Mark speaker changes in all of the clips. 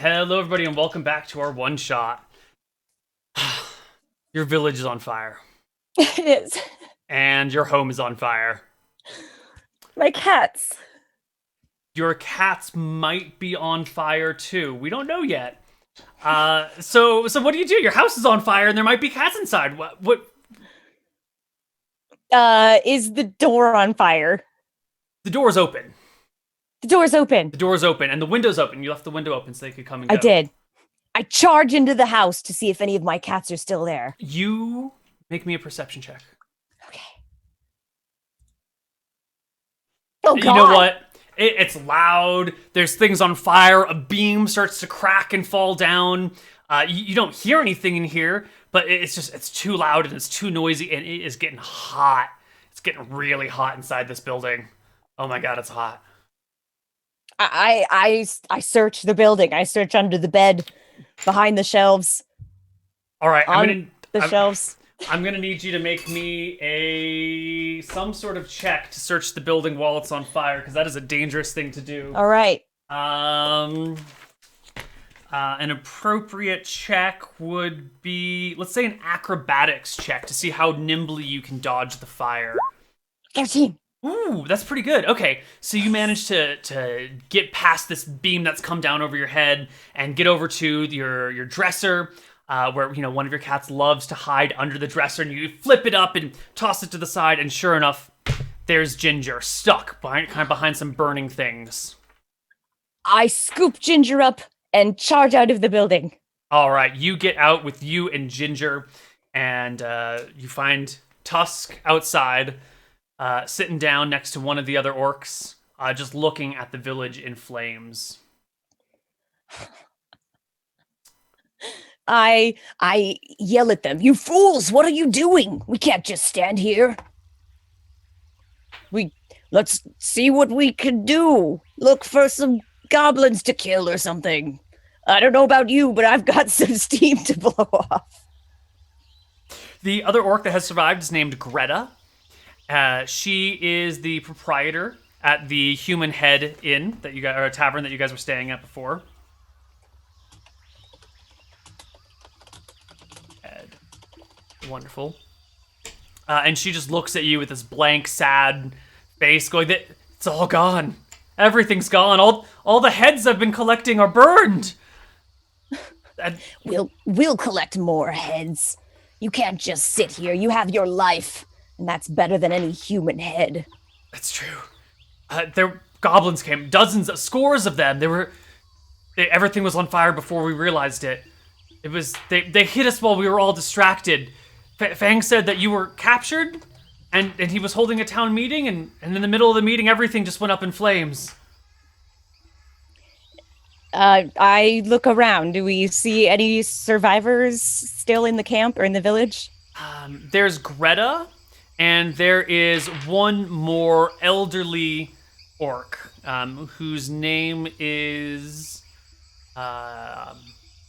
Speaker 1: Hello, everybody, and welcome back to our one shot. Your village is on fire,
Speaker 2: It is.
Speaker 1: and your home is on fire.
Speaker 2: My cats.
Speaker 1: Your cats might be on fire too. We don't know yet. So what do? Your house is on fire, and there might be cats inside. What?
Speaker 2: Is the door on fire?
Speaker 1: The door's open.
Speaker 2: The door's open.
Speaker 1: The door's open, and the window's open. You left the window open so they could come and go.
Speaker 2: I did. I charge into the house to see if any of my cats are still there.
Speaker 1: You make me a perception check.
Speaker 2: Okay. Oh, God.
Speaker 1: You know what? It's loud. There's things on fire. A beam starts to crack and fall down. You don't hear anything in here, but it's too loud and it's too noisy, and it is getting hot. It's getting really hot inside this building. Oh my God, it's hot.
Speaker 2: I search the building. I search under the bed, behind the shelves,
Speaker 1: All right,
Speaker 2: shelves.
Speaker 1: I'm gonna need you to make me some sort of check to search the building while it's on fire, because that is a dangerous thing to do.
Speaker 2: All right.
Speaker 1: An appropriate check would be, let's say, an acrobatics check to see how nimbly you can dodge the fire.
Speaker 2: 13.
Speaker 1: Ooh, that's pretty good. Okay, so you managed to get past this beam that's come down over your head and get over to your dresser, where one of your cats loves to hide under the dresser, and you flip it up and toss it to the side, and sure enough, there's Ginger stuck behind some burning things.
Speaker 2: I scoop Ginger up and charge out of the building.
Speaker 1: All right, you get out with you and Ginger, and you find Tusk outside. Sitting down next to one of the other orcs, just looking at the village in flames.
Speaker 2: I yell at them. You fools! What are you doing? We can't just stand here. Let's see what we can do. Look for some goblins to kill or something. I don't know about you, but I've got some steam to blow off.
Speaker 1: The other orc that has survived is named Greta. She is the proprietor at the Human Head Inn that you guys, or a tavern that you guys were staying at before. Head. Wonderful. And she just looks at you with this blank, sad face, going, "It's all gone. Everything's gone. All the heads I've been collecting are burned."
Speaker 2: We'll collect more heads. You can't just sit here. You have your life. And that's better than any human head.
Speaker 1: That's true. Goblins came, scores of them. Everything was on fire before we realized it. They hit us while we were all distracted. Fang said that you were captured, and he was holding a town meeting, and in the middle of the meeting, everything just went up in flames.
Speaker 2: I look around. Do we see any survivors still in the camp or in the village?
Speaker 1: There's Greta. And there is one more elderly orc, whose name is...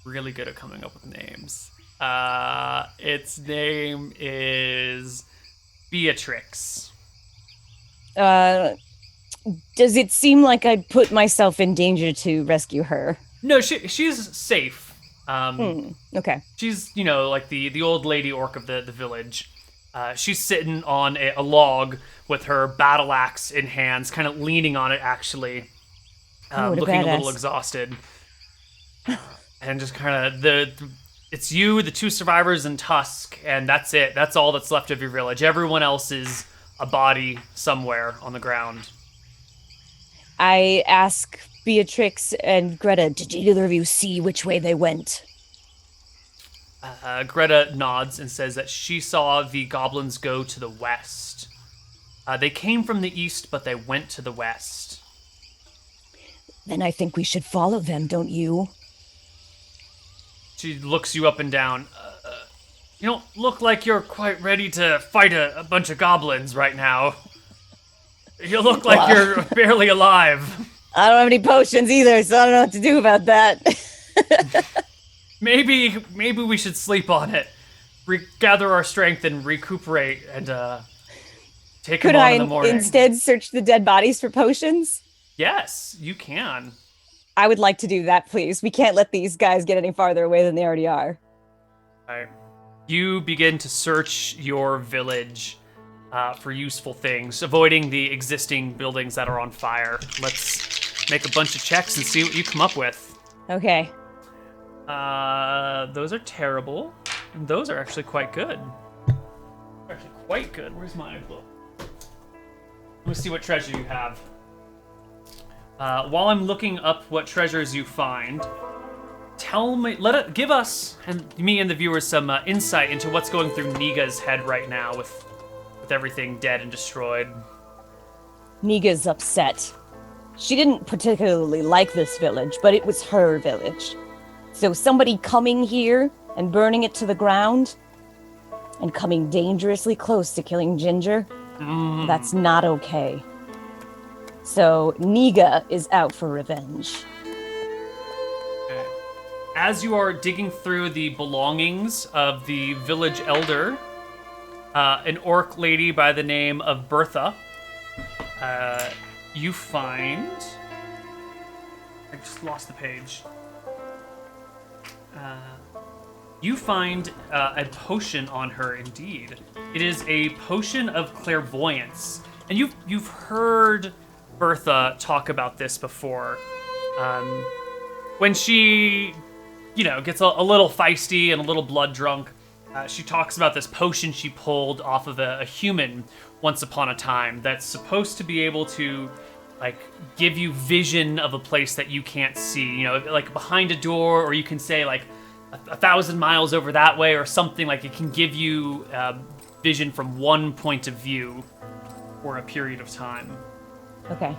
Speaker 1: really good at coming up with names. Its name is Beatrix.
Speaker 2: Does it seem like I'd put myself in danger to rescue her?
Speaker 1: No, she's safe.
Speaker 2: Okay.
Speaker 1: She's, like the old lady orc of the village. She's sitting on a log with her battle axe in hands, kind of leaning on it, actually, looking a little exhausted. And just kind of it's you, the two survivors, and Tusk, and that's it. That's all that's left of your village. Everyone else is a body somewhere on the ground.
Speaker 2: I ask Beatrix and Greta, did either of you see which way they went?
Speaker 1: Greta nods and says that she saw the goblins go to the west. They came from the east, but they went to the west.
Speaker 2: Then I think we should follow them, don't you?
Speaker 1: She looks you up and down. You don't look like you're quite ready to fight a bunch of goblins right now. You look like you're barely alive.
Speaker 2: I don't have any potions either, so I don't know what to do about that.
Speaker 1: Maybe we should sleep on it, gather our strength and recuperate, and take them on in the morning.
Speaker 2: Could I instead search the dead bodies for potions?
Speaker 1: Yes, you can.
Speaker 2: I would like to do that, please. We can't let these guys get any farther away than they already are.
Speaker 1: All right. You begin to search your village for useful things, avoiding the existing buildings that are on fire. Let's make a bunch of checks and see what you come up with.
Speaker 2: Okay.
Speaker 1: Those are terrible. And those are actually quite good. Actually quite good. Where's my book? Let me see what treasure you have. While I'm looking up what treasures you find, give us and me and the viewers some insight into what's going through Neega's head right now with everything dead and destroyed.
Speaker 2: Neega's upset. She didn't particularly like this village, but it was her village. So somebody coming here and burning it to the ground and coming dangerously close to killing Ginger, that's not okay. So Neega is out for revenge.
Speaker 1: Okay. As you are digging through the belongings of the village elder, an orc lady by the name of Bertha, you find... I just lost the page. You find a potion on her, indeed. It is a potion of clairvoyance. And you've heard Bertha talk about this before. When she, gets a little feisty and a little blood drunk, she talks about this potion she pulled off of a human once upon a time that's supposed to be able to, give you vision of a place that you can't see. Like behind a door, or you can say, 1,000 miles over that way, or something. It can give you vision from one point of view for a period of time.
Speaker 2: Okay.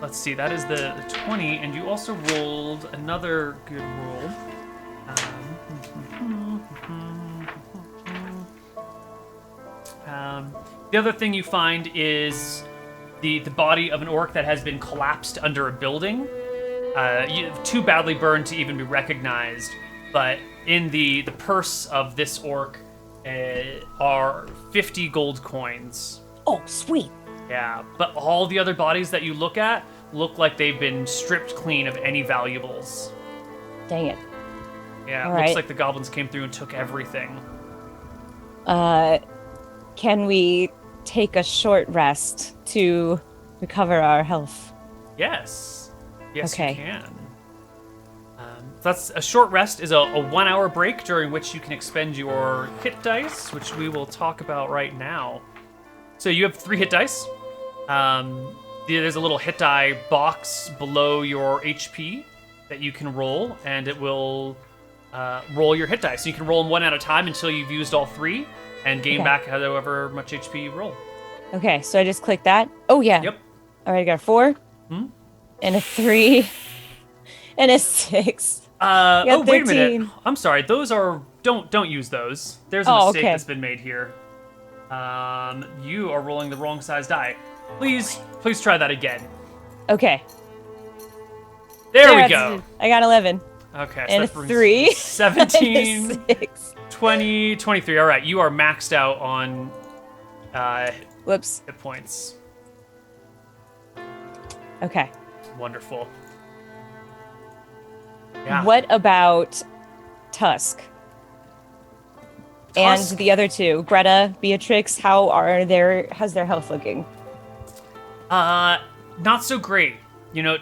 Speaker 1: Let's see, that is the 20, and you also rolled another good roll. The other thing you find is the body of an orc that has been collapsed under a building. Too badly burned to even be recognized, but in the purse of this orc are 50 gold coins.
Speaker 2: Oh, sweet.
Speaker 1: Yeah, but all the other bodies that you look at look like they've been stripped clean of any valuables.
Speaker 2: Dang it.
Speaker 1: Yeah,
Speaker 2: all
Speaker 1: it looks
Speaker 2: right.
Speaker 1: like the goblins came through and took everything.
Speaker 2: Can we take a short rest to recover our health?
Speaker 1: Yes. Yes,
Speaker 2: okay.
Speaker 1: You can. That's a short rest is a 1 hour break during which you can expend your hit dice, which we will talk about right now. So you have 3 hit dice. There's a little hit die box below your HP that you can roll, and it will roll your hit dice. So you can roll them one at a time until you've used all 3, and gain back however much HP you roll.
Speaker 2: Okay, so I just click that. Oh yeah.
Speaker 1: Yep.
Speaker 2: All right, I got a 4, and a 3, and a 6.
Speaker 1: Oh, wait a minute. I'm sorry. Those are don't use those. There's a mistake that's been made here. You are rolling the wrong size die. Please try that again.
Speaker 2: Okay.
Speaker 1: There we go.
Speaker 2: I got 11.
Speaker 1: Okay, so
Speaker 2: and
Speaker 1: that
Speaker 2: a
Speaker 1: brings
Speaker 2: 3.
Speaker 1: 17,
Speaker 2: and a 6.
Speaker 1: 20, 23. All right, you are maxed out on
Speaker 2: Whoops.
Speaker 1: hit points.
Speaker 2: Okay.
Speaker 1: Wonderful. Yeah.
Speaker 2: What about Tusk? And the other 2, Greta, Beatrix, how's their health looking?
Speaker 1: Not so great.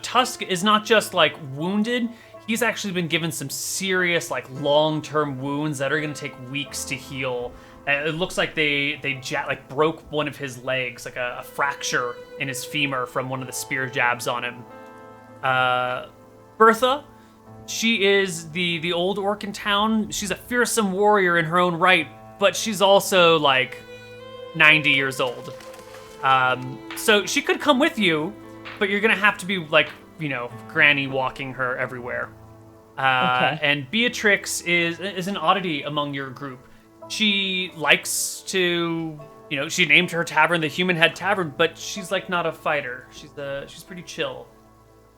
Speaker 1: Tusk is not just wounded. He's actually been given some serious long-term wounds that are going to take weeks to heal. It looks like they broke one of his legs, a fracture in his femur from one of the spear jabs on him. Bertha, she is the old orc in town. She's a fearsome warrior in her own right, but she's also 90 years old. So she could come with you, but you're gonna have to be granny walking her everywhere. Okay. And Beatrix is an oddity among your group. She likes to, she named her tavern the Human Head Tavern, but she's not a fighter. She's pretty chill.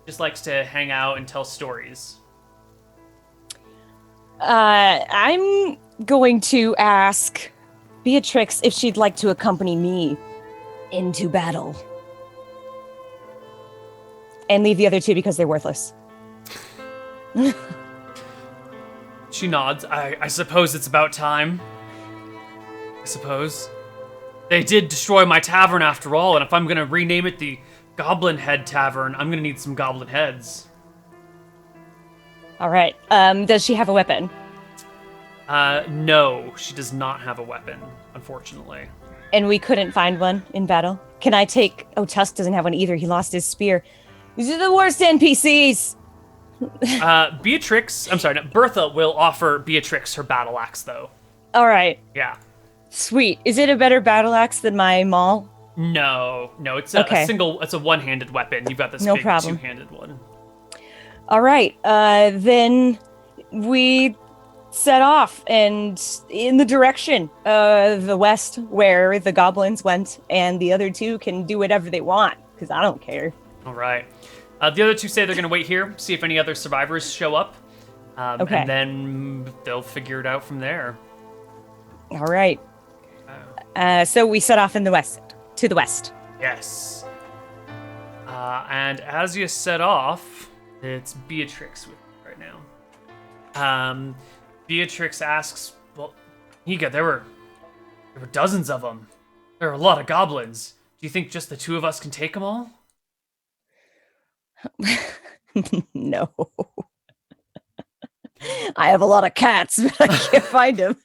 Speaker 1: Just likes to hang out and tell stories.
Speaker 2: I'm going to ask Beatrix if she'd like to accompany me into battle. And leave the other 2 because they're worthless.
Speaker 1: She nods. I suppose it's about time. I suppose. They did destroy my tavern after all, and if I'm gonna rename it the Goblin Head Tavern, I'm gonna need some goblin heads.
Speaker 2: All right. Does she have a weapon?
Speaker 1: No, she does not have a weapon, unfortunately.
Speaker 2: And we couldn't find one in battle? Can I take... Oh, Tusk doesn't have one either. He lost his spear. These are the worst NPCs!
Speaker 1: Bertha will offer Beatrix her battle axe, though.
Speaker 2: All right.
Speaker 1: Yeah.
Speaker 2: Sweet. Is it a better battle axe than my maul?
Speaker 1: No, it's it's a one-handed weapon. You've got this big two-handed one.
Speaker 2: All right. Then we set off and in the direction of the west where the goblins went, and the other 2 can do whatever they want because I don't care.
Speaker 1: All right. The other 2 say they're going to wait here, see if any other survivors show up,
Speaker 2: okay.
Speaker 1: And then they'll figure it out from there.
Speaker 2: All right. So we set off to the west.
Speaker 1: Yes. And as you set off, it's Beatrix with you right now. Beatrix asks, "Well, Neega, there were dozens of them. There are a lot of goblins. Do you think just the 2 of us can take them all?"
Speaker 2: No. I have a lot of cats, but I can't find them.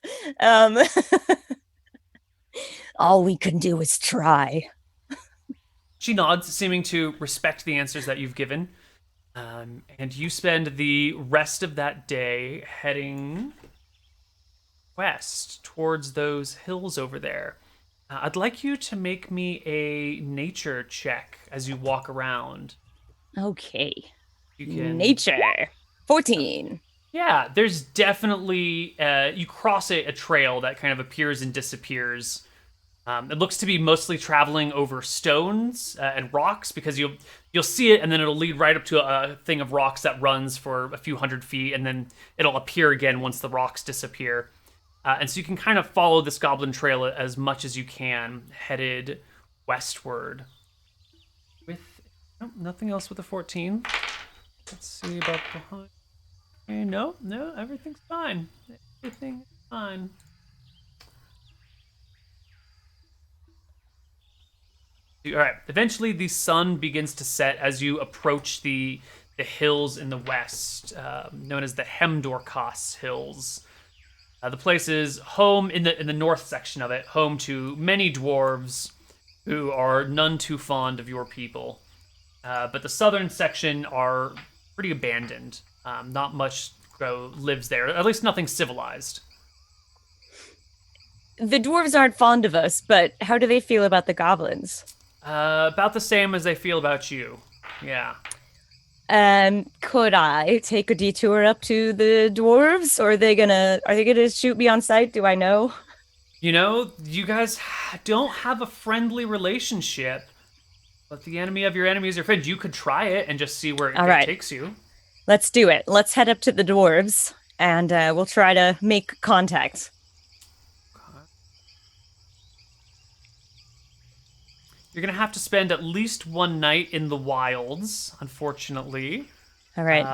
Speaker 2: All we can do is try.
Speaker 1: She nods, seeming to respect the answers that you've given. And you spend the rest of that day heading west towards those hills over there. I'd like you to make me a nature check as you walk around.
Speaker 2: Okay.
Speaker 1: You can...
Speaker 2: Nature. 14.
Speaker 1: Yeah, there's definitely... you cross a trail that kind of appears and disappears. It looks to be mostly traveling over stones and rocks, because you'll see it and then it'll lead right up to a thing of rocks that runs for a few hundred feet, and then it'll appear again once the rocks disappear. And so you can kind of follow this goblin trail as much as you can, headed westward. With nothing else with a 14. Let's see about behind. Okay, no, everything's fine. Everything's fine. All right. Eventually, the sun begins to set as you approach the hills in the west, known as the Hemdorkas Hills. The place is home in the north section of it, home to many dwarves who are none too fond of your people. But the southern section are pretty abandoned. Not much lives there. At least nothing civilized.
Speaker 2: The dwarves aren't fond of us, but how do they feel about the goblins?
Speaker 1: About the same as they feel about you. Yeah.
Speaker 2: Could I take a detour up to the dwarves, or are they gonna shoot me on sight? Do I know?
Speaker 1: You know, you guys don't have a friendly relationship, but the enemy of your enemy is your friend. You could try it and just see where it takes you.
Speaker 2: Let's do it. Let's head up to the dwarves, and we'll try to make contact.
Speaker 1: You're going to have to spend at least one night in the wilds, unfortunately.
Speaker 2: All right.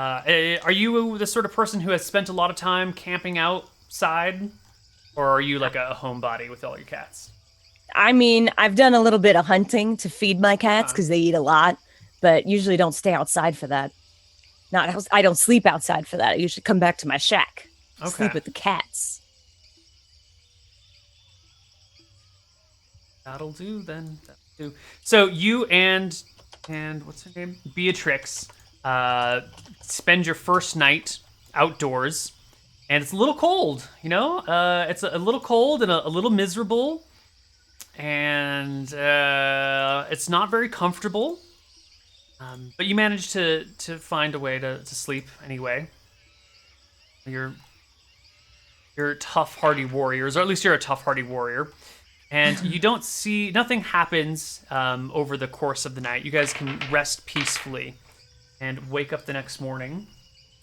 Speaker 1: Are you the sort of person who has spent a lot of time camping outside? Or are you like a homebody with all your cats?
Speaker 2: I mean, I've done a little bit of hunting to feed my cats because they eat a lot, but usually don't stay outside for that. I don't sleep outside for that. I usually come back to my shack. Sleep with the cats.
Speaker 1: That'll do then. So you and what's her name? Beatrix spend your first night outdoors, and it's a little cold, you know? It's a little cold and a little miserable, and it's not very comfortable. But you manage to find a way to sleep anyway. You're tough, hardy warriors, or at least you're a tough, hardy warrior. And you don't see... Nothing happens over the course of the night. You guys can rest peacefully and wake up the next morning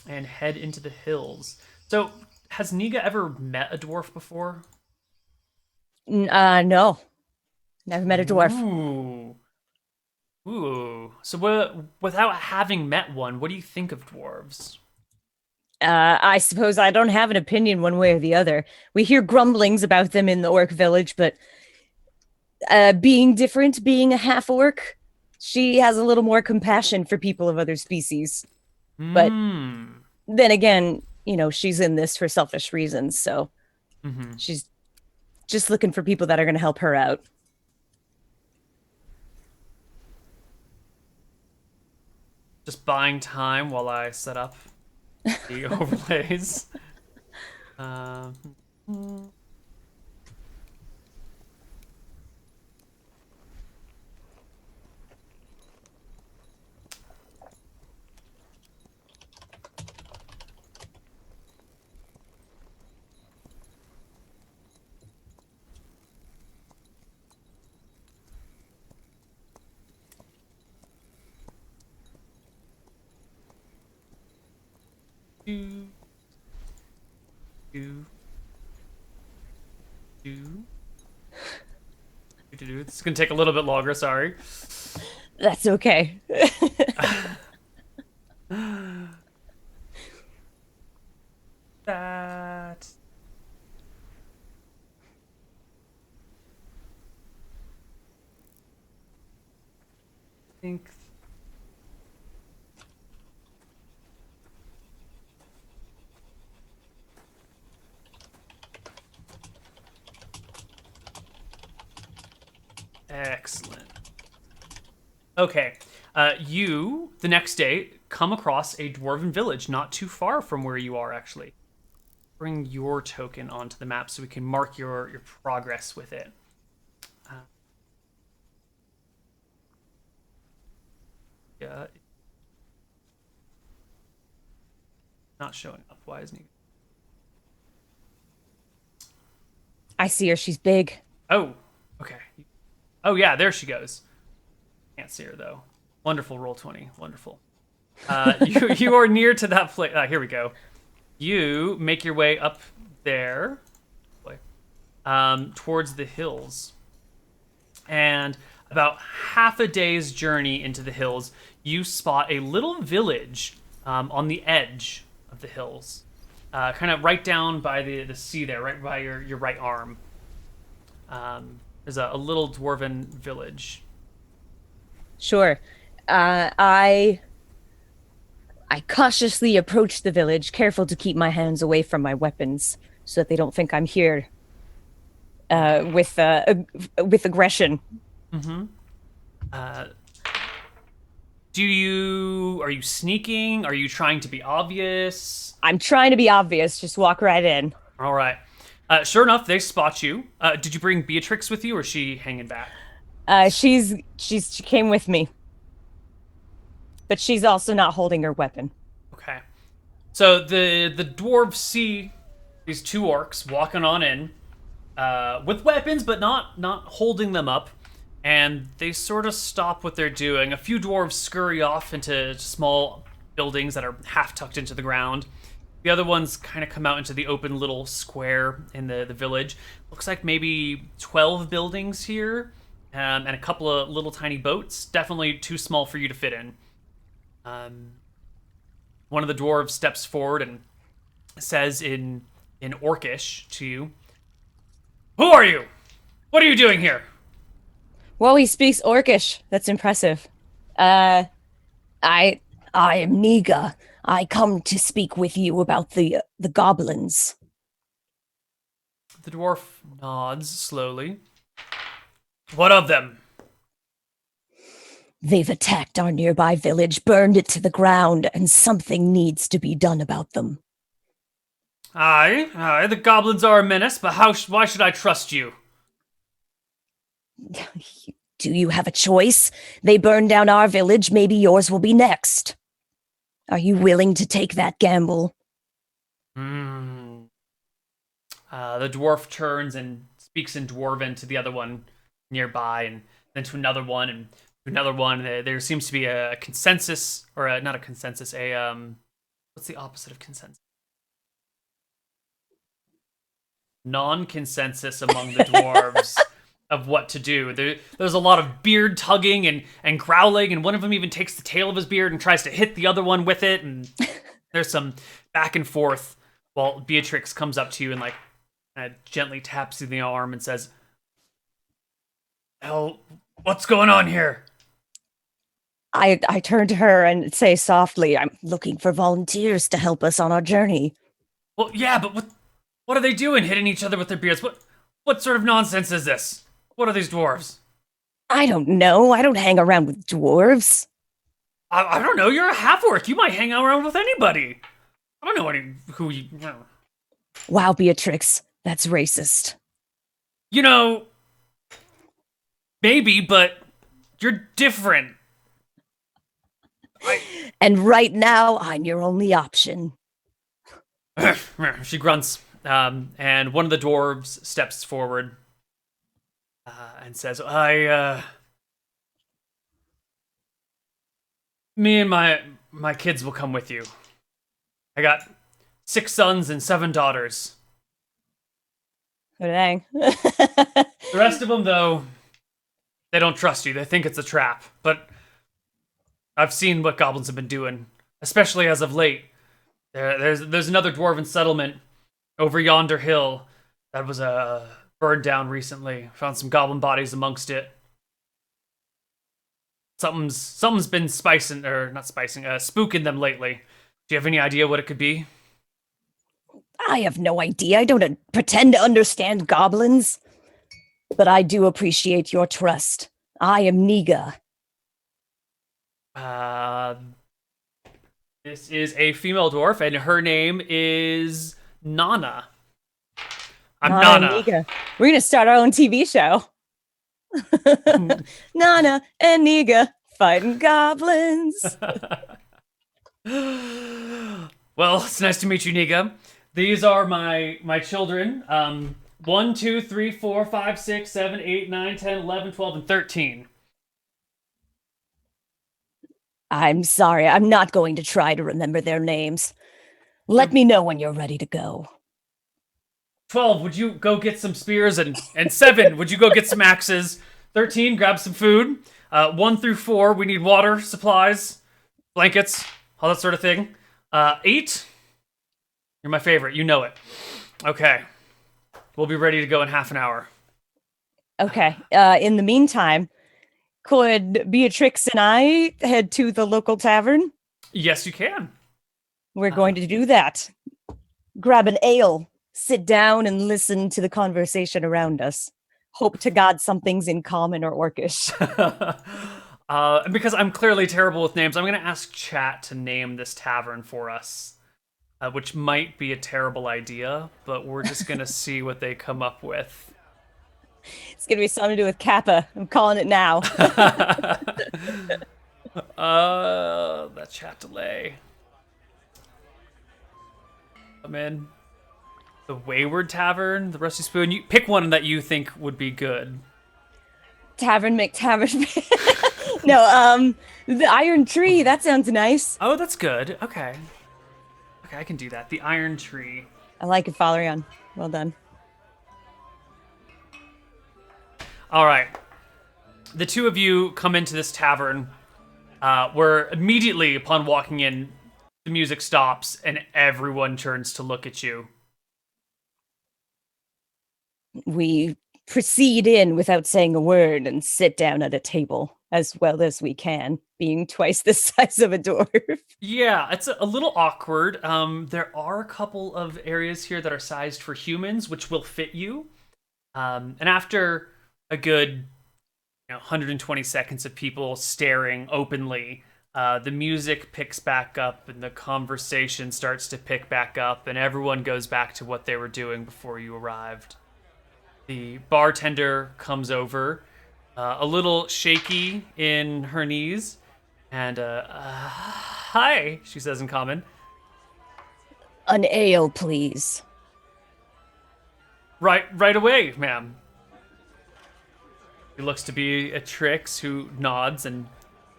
Speaker 1: and head into the hills. So, has Neega ever met a dwarf before?
Speaker 2: No. Never met a dwarf.
Speaker 1: Ooh. without having met one, what do you think of dwarves?
Speaker 2: I suppose I don't have an opinion one way or the other. We hear grumblings about them in the orc village, but being different, being a half orc, she has a little more compassion for people of other species. But
Speaker 1: Hmm.
Speaker 2: then again, she's in this for selfish reasons, so
Speaker 1: Mm-hmm.
Speaker 2: she's just looking for people that are going to help her out.
Speaker 1: Just buying time while I set up the overlays. Um, do, do, do, do. This is gonna take a little bit longer. Sorry.
Speaker 2: That's okay.
Speaker 1: That. I think. Excellent. Okay. You, the next day, come across a dwarven village not too far from where you are, actually. Bring your token onto the map so we can mark your progress with it. Yeah. Not showing up. Why isn't he?
Speaker 2: I see her. She's big.
Speaker 1: Oh, okay. Oh, yeah, there she goes. Can't see her, though. Wonderful roll 20. Wonderful. You are near to that place. Here we go. You make your way up there towards the hills. And about half a day's journey into the hills, you spot a little village on the edge of the hills. Kind of right down by the sea there, right by your right arm. There's a little dwarven village.
Speaker 2: Sure. I cautiously approach the village, careful to keep my hands away from my weapons, so that they don't think I'm here with aggression.
Speaker 1: Mm-hmm. Are you sneaking? Are you trying to be obvious?
Speaker 2: I'm trying to be obvious. Just walk right in.
Speaker 1: All right. Sure enough, they spot you. Did you bring Beatrix with you, or is she hanging back?
Speaker 2: She came with me, but she's also not holding her weapon.
Speaker 1: Okay. So the dwarves see these two orcs walking on in with weapons, but not holding them up, and they sort of stop what they're doing. A few dwarves scurry off into small buildings that are half tucked into the ground. The other ones kind of come out into the open little square in the village. Looks like maybe 12 buildings here, and a couple of little tiny boats. Definitely too small for you to fit in. One of the dwarves steps forward and says in Orcish to you, "Who are you? What are you doing here?"
Speaker 2: Well, he speaks Orcish. That's impressive. I am Neega. I come to speak with you about the goblins.
Speaker 1: The dwarf nods slowly. "What of them?"
Speaker 2: They've attacked our nearby village, burned it to the ground, and something needs to be done about them.
Speaker 1: Aye, the goblins are a menace, but why should I trust you?
Speaker 2: Do you have a choice? They burned down our village, maybe yours will be next. Are you willing to take that gamble?
Speaker 1: The dwarf turns and speaks in Dwarven to the other one nearby, and then to another one, and to another one. There seems to be a consensus, or not a consensus, what's the opposite of consensus? Non-consensus among the dwarves of what to do. There's a lot of beard tugging and growling, and one of them even takes the tail of his beard and tries to hit the other one with it, and there's some back and forth while Beatrix comes up to you and like gently taps you in the arm and says, "Hell, what's going on here?"
Speaker 2: I turn to her and say softly, I'm looking for volunteers to help us on our journey.
Speaker 1: Well, yeah, but what are they doing, hitting each other with their beards? What sort of nonsense is this? What are these dwarves?
Speaker 2: I don't know. I don't hang around with dwarves.
Speaker 1: I don't know. You're a half-orc. You might hang around with anybody. I don't know who you...
Speaker 2: Wow, Beatrix, that's racist.
Speaker 1: You know, maybe, but you're different.
Speaker 2: And right now, I'm your only option.
Speaker 1: She grunts, and one of the dwarves steps forward and says, me and my kids will come with you. I got 6 sons and 7 daughters.
Speaker 2: Oh, dang.
Speaker 1: The rest of them, though, they don't trust you. They think it's a trap. But I've seen what goblins have been doing, especially as of late. There's another dwarven settlement over yonder hill that was burned down recently. Found some goblin bodies amongst it. Something's been spooking them lately. Do you have any idea what it could be?
Speaker 2: I have no idea. I don't pretend to understand goblins. But I do appreciate your trust. I am Neega.
Speaker 1: This is a female dwarf, and her name is Nana. I'm Nana.
Speaker 2: Neega. We're gonna start our own TV show. Nana and Neega fighting goblins.
Speaker 1: Well, it's nice to meet you, Neega. These are my children. 1, 2, 3, 4, 5, 6, 7, 8, 9, 10, 11, 12, and 13.
Speaker 2: I'm sorry, I'm not going to try to remember their names. Let me know when you're ready to go.
Speaker 1: 12, would you go get some spears? And 7, would you go get some axes? 13, grab some food. 1 through 4, we need water, supplies, blankets, all that sort of thing. 8, you're my favorite, you know it. Okay, we'll be ready to go in half an hour.
Speaker 2: Okay, in the meantime, could Beatrix and I head to the local tavern?
Speaker 1: Yes, you can.
Speaker 2: We're going to do that. Grab an ale, sit down, and listen to the conversation around us. Hope to God something's in common or orcish.
Speaker 1: Because I'm clearly terrible with names, I'm going to ask chat to name this tavern for us, which might be a terrible idea, but we're just going to see what they come up with.
Speaker 2: It's going to be something to do with Kappa. I'm calling it now.
Speaker 1: That chat delay. I'm in. The Wayward Tavern, the Rusty Spoon. You pick one that you think would be good.
Speaker 2: Tavern McTavern. No, the Iron Tree. That sounds nice.
Speaker 1: Oh, that's good. Okay. Okay, I can do that. The Iron Tree.
Speaker 2: I like it, Valerian. Well done.
Speaker 1: All right. The two of you come into this tavern, where immediately upon walking in, the music stops and everyone turns to look at you.
Speaker 2: We proceed in without saying a word and sit down at a table as well as we can, being twice the size of a dwarf.
Speaker 1: Yeah, it's a little awkward. There are a couple of areas here that are sized for humans, which will fit you. And after a good 120 seconds of people staring openly, the music picks back up and the conversation starts to pick back up and everyone goes back to what they were doing before you arrived. The bartender comes over, a little shaky in her knees, and hi, she says in common.
Speaker 2: An ale, please.
Speaker 1: Right away, ma'am. He looks to be a Trix who nods, and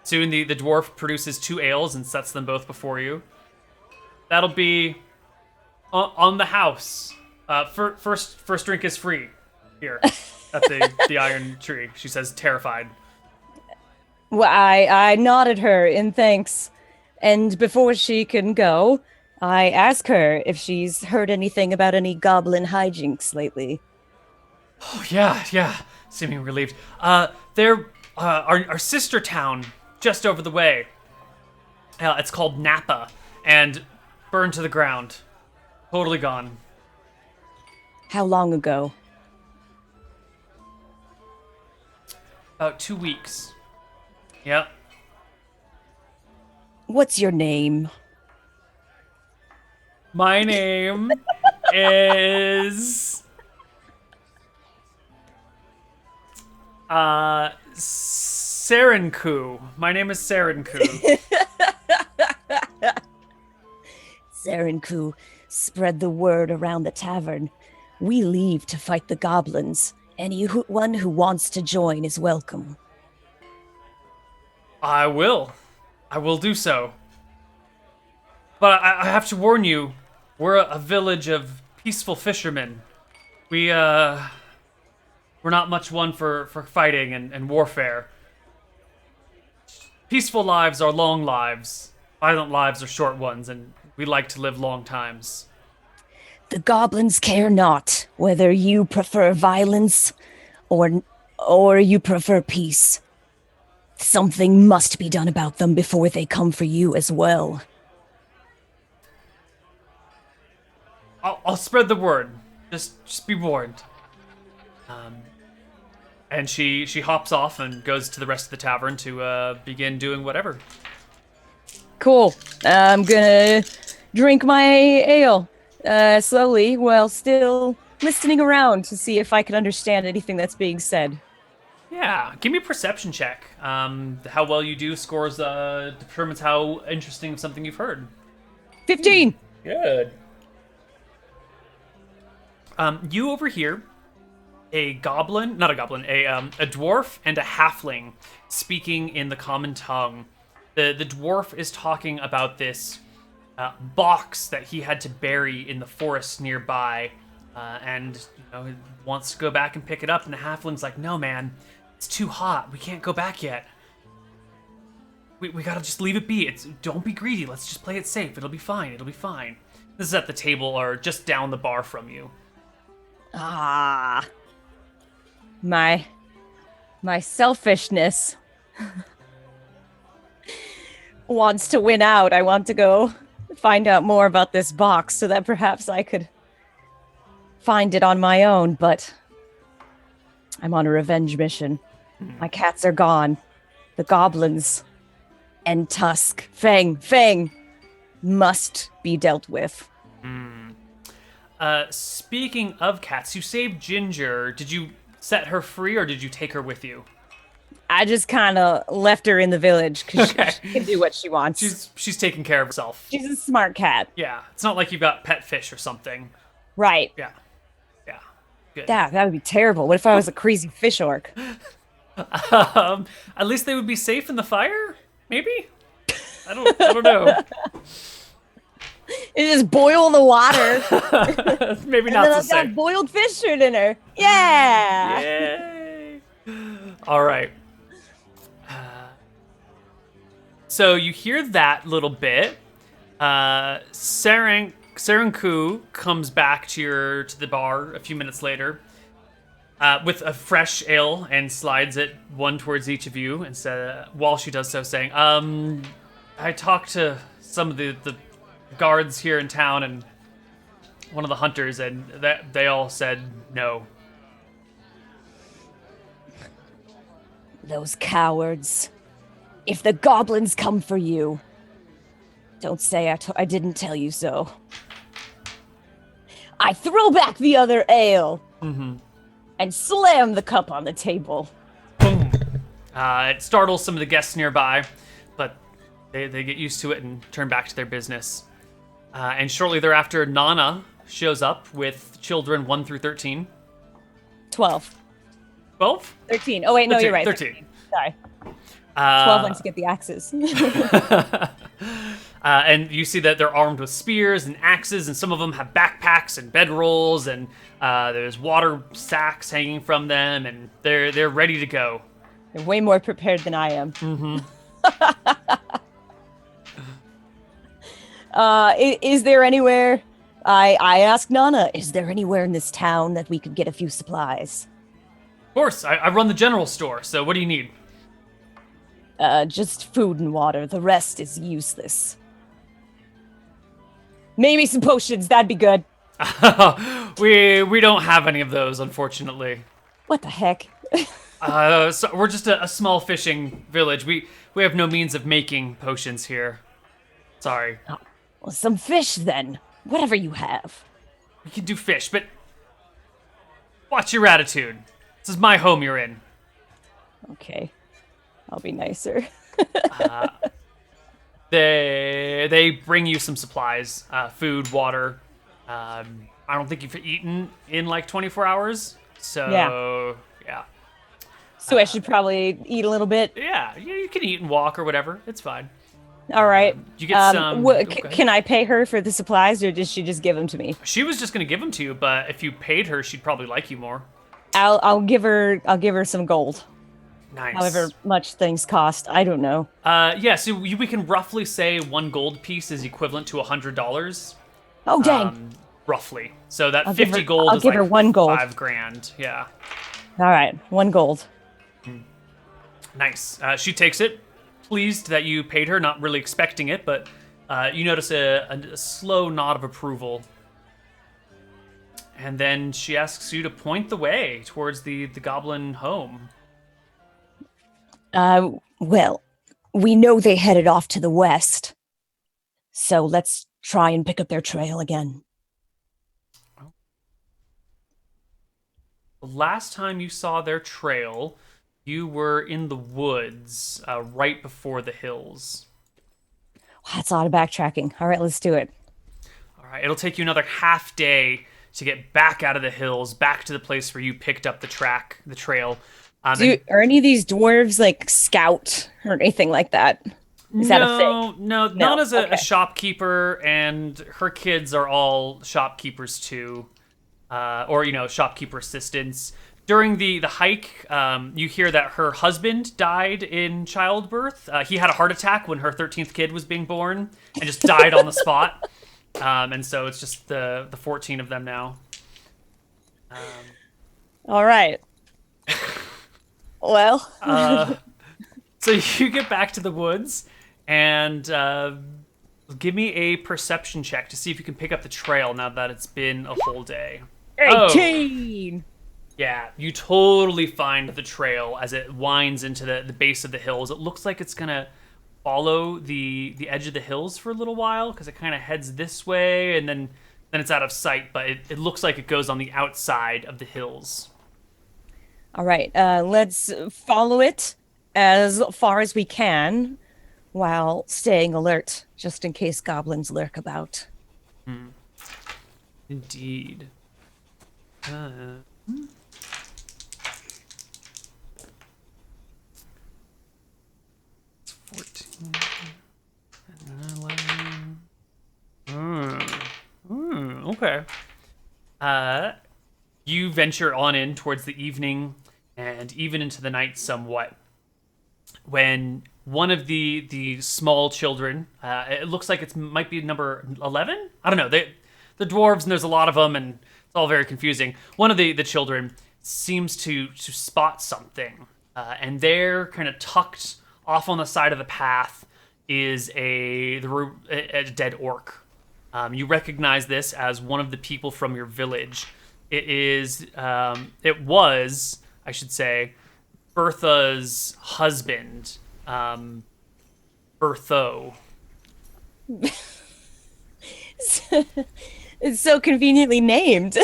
Speaker 1: soon the dwarf produces 2 ales and sets them both before you. That'll be on the house. First drink is free here. at the iron tree. She says, terrified.
Speaker 2: Well, I nodded her in thanks, and before she can go, I ask her if she's heard anything about any goblin hijinks lately.
Speaker 1: Oh, yeah, seeming relieved. They're our sister town just over the way. It's called Napa, and burned to the ground. Totally gone.
Speaker 2: How long ago?
Speaker 1: About 2 weeks. Yep.
Speaker 2: What's your name?
Speaker 1: My name is Serenku. My name is Serenku.
Speaker 2: Serenku, spread the word around the tavern. We leave to fight the goblins. Anyone who wants to join is welcome.
Speaker 1: I will do so. But I have to warn you, we're a village of peaceful fishermen. We're not much one for fighting and warfare. Peaceful lives are long lives. Violent lives are short ones, and we like to live long times.
Speaker 2: The goblins care not whether you prefer violence or you prefer peace. Something must be done about them before they come for you as well.
Speaker 1: I'll spread the word. Just be warned. And she hops off and goes to the rest of the tavern to begin doing whatever.
Speaker 2: Cool. I'm gonna drink my ale slowly while still listening around to see if I can understand anything that's being said.
Speaker 1: Yeah, give me a perception check. How well you do scores determines how interesting of something you've heard.
Speaker 2: 15!
Speaker 1: Good. You overhear a dwarf and a halfling speaking in the common tongue. The dwarf is talking about this box that he had to bury in the forest nearby, and he wants to go back and pick it up. And the halfling's like, "No, man, it's too hot. We can't go back yet. We gotta just leave it be. Don't be greedy. Let's just play it safe. It'll be fine. It'll be fine." This is at the table or just down the bar from you.
Speaker 2: Ah. My selfishness wants to win out. I want to go find out more about this box so that perhaps I could find it on my own, but I'm on a revenge mission. My cats are gone. The goblins and Tusk, Fang must be dealt with.
Speaker 1: Speaking of cats, you saved Ginger. Did you set her free or did you take her with you?
Speaker 2: I just kind of left her in the village because she can do what she wants.
Speaker 1: She's taking care of herself.
Speaker 2: She's a smart cat.
Speaker 1: Yeah, it's not like you've got pet fish or something.
Speaker 2: Right.
Speaker 1: Yeah. Good.
Speaker 2: That would be terrible. What if I was a crazy fish orc?
Speaker 1: At least they would be safe in the fire? Maybe? I don't know.
Speaker 2: You just boil the water.
Speaker 1: Maybe not so safe.
Speaker 2: Got boiled fish for dinner. Yeah.
Speaker 1: Yay. All right. So you hear that little bit. Serenku comes back to the bar a few minutes later with a fresh ale and slides it one towards each of you, and while she does so, saying, I talked to some of the guards here in town and one of the hunters, and they all said no.
Speaker 2: Those cowards. If the goblins come for you, don't say I didn't tell you so. I throw back the other ale and slam the cup on the table.
Speaker 1: Boom. It startles some of the guests nearby, but they get used to it and turn back to their business. And shortly thereafter, Nana shows up with children 1 through 13.
Speaker 2: 12.
Speaker 1: 12?
Speaker 2: 13. Oh, wait, no,
Speaker 1: 13,
Speaker 2: you're right.
Speaker 1: 13.
Speaker 2: Sorry. 12 once you get the axes.
Speaker 1: And you see that they're armed with spears and axes, and some of them have backpacks and bedrolls, and there's water sacks hanging from them, and they're ready to go.
Speaker 2: They're way more prepared than I am.
Speaker 1: Mm-hmm.
Speaker 2: Is there anywhere? I asked Nana, is there anywhere in this town that we could get a few supplies?
Speaker 1: Of course, I run the general store, so what do you need?
Speaker 2: Just food and water. The rest is useless. Maybe some potions, that'd be good.
Speaker 1: we don't have any of those, unfortunately.
Speaker 2: What the heck?
Speaker 1: So we're just a small fishing village. We have no means of making potions here. Sorry.
Speaker 2: Oh, well, some fish then. Whatever you have.
Speaker 1: We can do fish, but watch your attitude. This is my home you're in.
Speaker 2: Okay. I'll be nicer.
Speaker 1: They bring you some supplies, food, water. I don't think you've eaten in like 24 hours. So, yeah.
Speaker 2: So I should probably eat a little bit?
Speaker 1: Yeah, you can eat and walk or whatever. It's fine.
Speaker 2: All right.
Speaker 1: You get some...
Speaker 2: Can I pay her for the supplies, or does she just give them to me?
Speaker 1: She was just going to give them to you, but if you paid her, she'd probably like you more.
Speaker 2: I'll give her some gold.
Speaker 1: Nice.
Speaker 2: However much things cost, I don't know.
Speaker 1: Yeah, so we can roughly say 1 gold piece is equivalent to $100.
Speaker 2: Oh, dang.
Speaker 1: Roughly. So that
Speaker 2: I'll
Speaker 1: 50 gold
Speaker 2: I'll
Speaker 1: is
Speaker 2: give
Speaker 1: like
Speaker 2: her 1 gold.
Speaker 1: $5,000. Yeah.
Speaker 2: All right, 1 gold.
Speaker 1: Nice. She takes it, pleased that you paid her, not really expecting it, but you notice a slow nod of approval. And then she asks you to point the way towards the goblin home.
Speaker 2: Well, we know they headed off to the west, so let's try and pick up their trail again.
Speaker 1: The last time you saw their trail, you were in the woods, right before the hills.
Speaker 2: That's a lot of backtracking. All right, let's do it.
Speaker 1: All right, it'll take you another half day to get back out of the hills, back to the place where you picked up the trail.
Speaker 2: Are any of these dwarves like scout or anything like that? Is that a thing?
Speaker 1: No. Nana's a shopkeeper, and her kids are all shopkeepers too, or shopkeeper assistants. During the hike, you hear that her husband died in childbirth. He had a heart attack when her 13th kid was being born, and just died on the spot. And so it's just the 14 of them now.
Speaker 2: All right. Well.
Speaker 1: So you get back to the woods, and give me a perception check to see if you can pick up the trail now that it's been a whole day.
Speaker 2: 18!
Speaker 1: Oh. Yeah, you totally find the trail as it winds into the base of the hills. It looks like it's going to follow the edge of the hills for a little while, because it kind of heads this way, and then it's out of sight, but it looks like it goes on the outside of the hills.
Speaker 2: All right, let's follow it as far as we can while staying alert, just in case goblins lurk about.
Speaker 1: Indeed. 14 and 11. Okay. You venture on in towards the evening and even into the night somewhat, when one of the small children, it looks like it might be number 11? I don't know. The dwarves, and there's a lot of them, and it's all very confusing. One of the children seems to spot something, and there, kind of tucked off on the side of the path, is a dead orc. You recognize this as one of the people from your village. It was, I should say, Bertha's husband, Bertho.
Speaker 2: It's so conveniently named.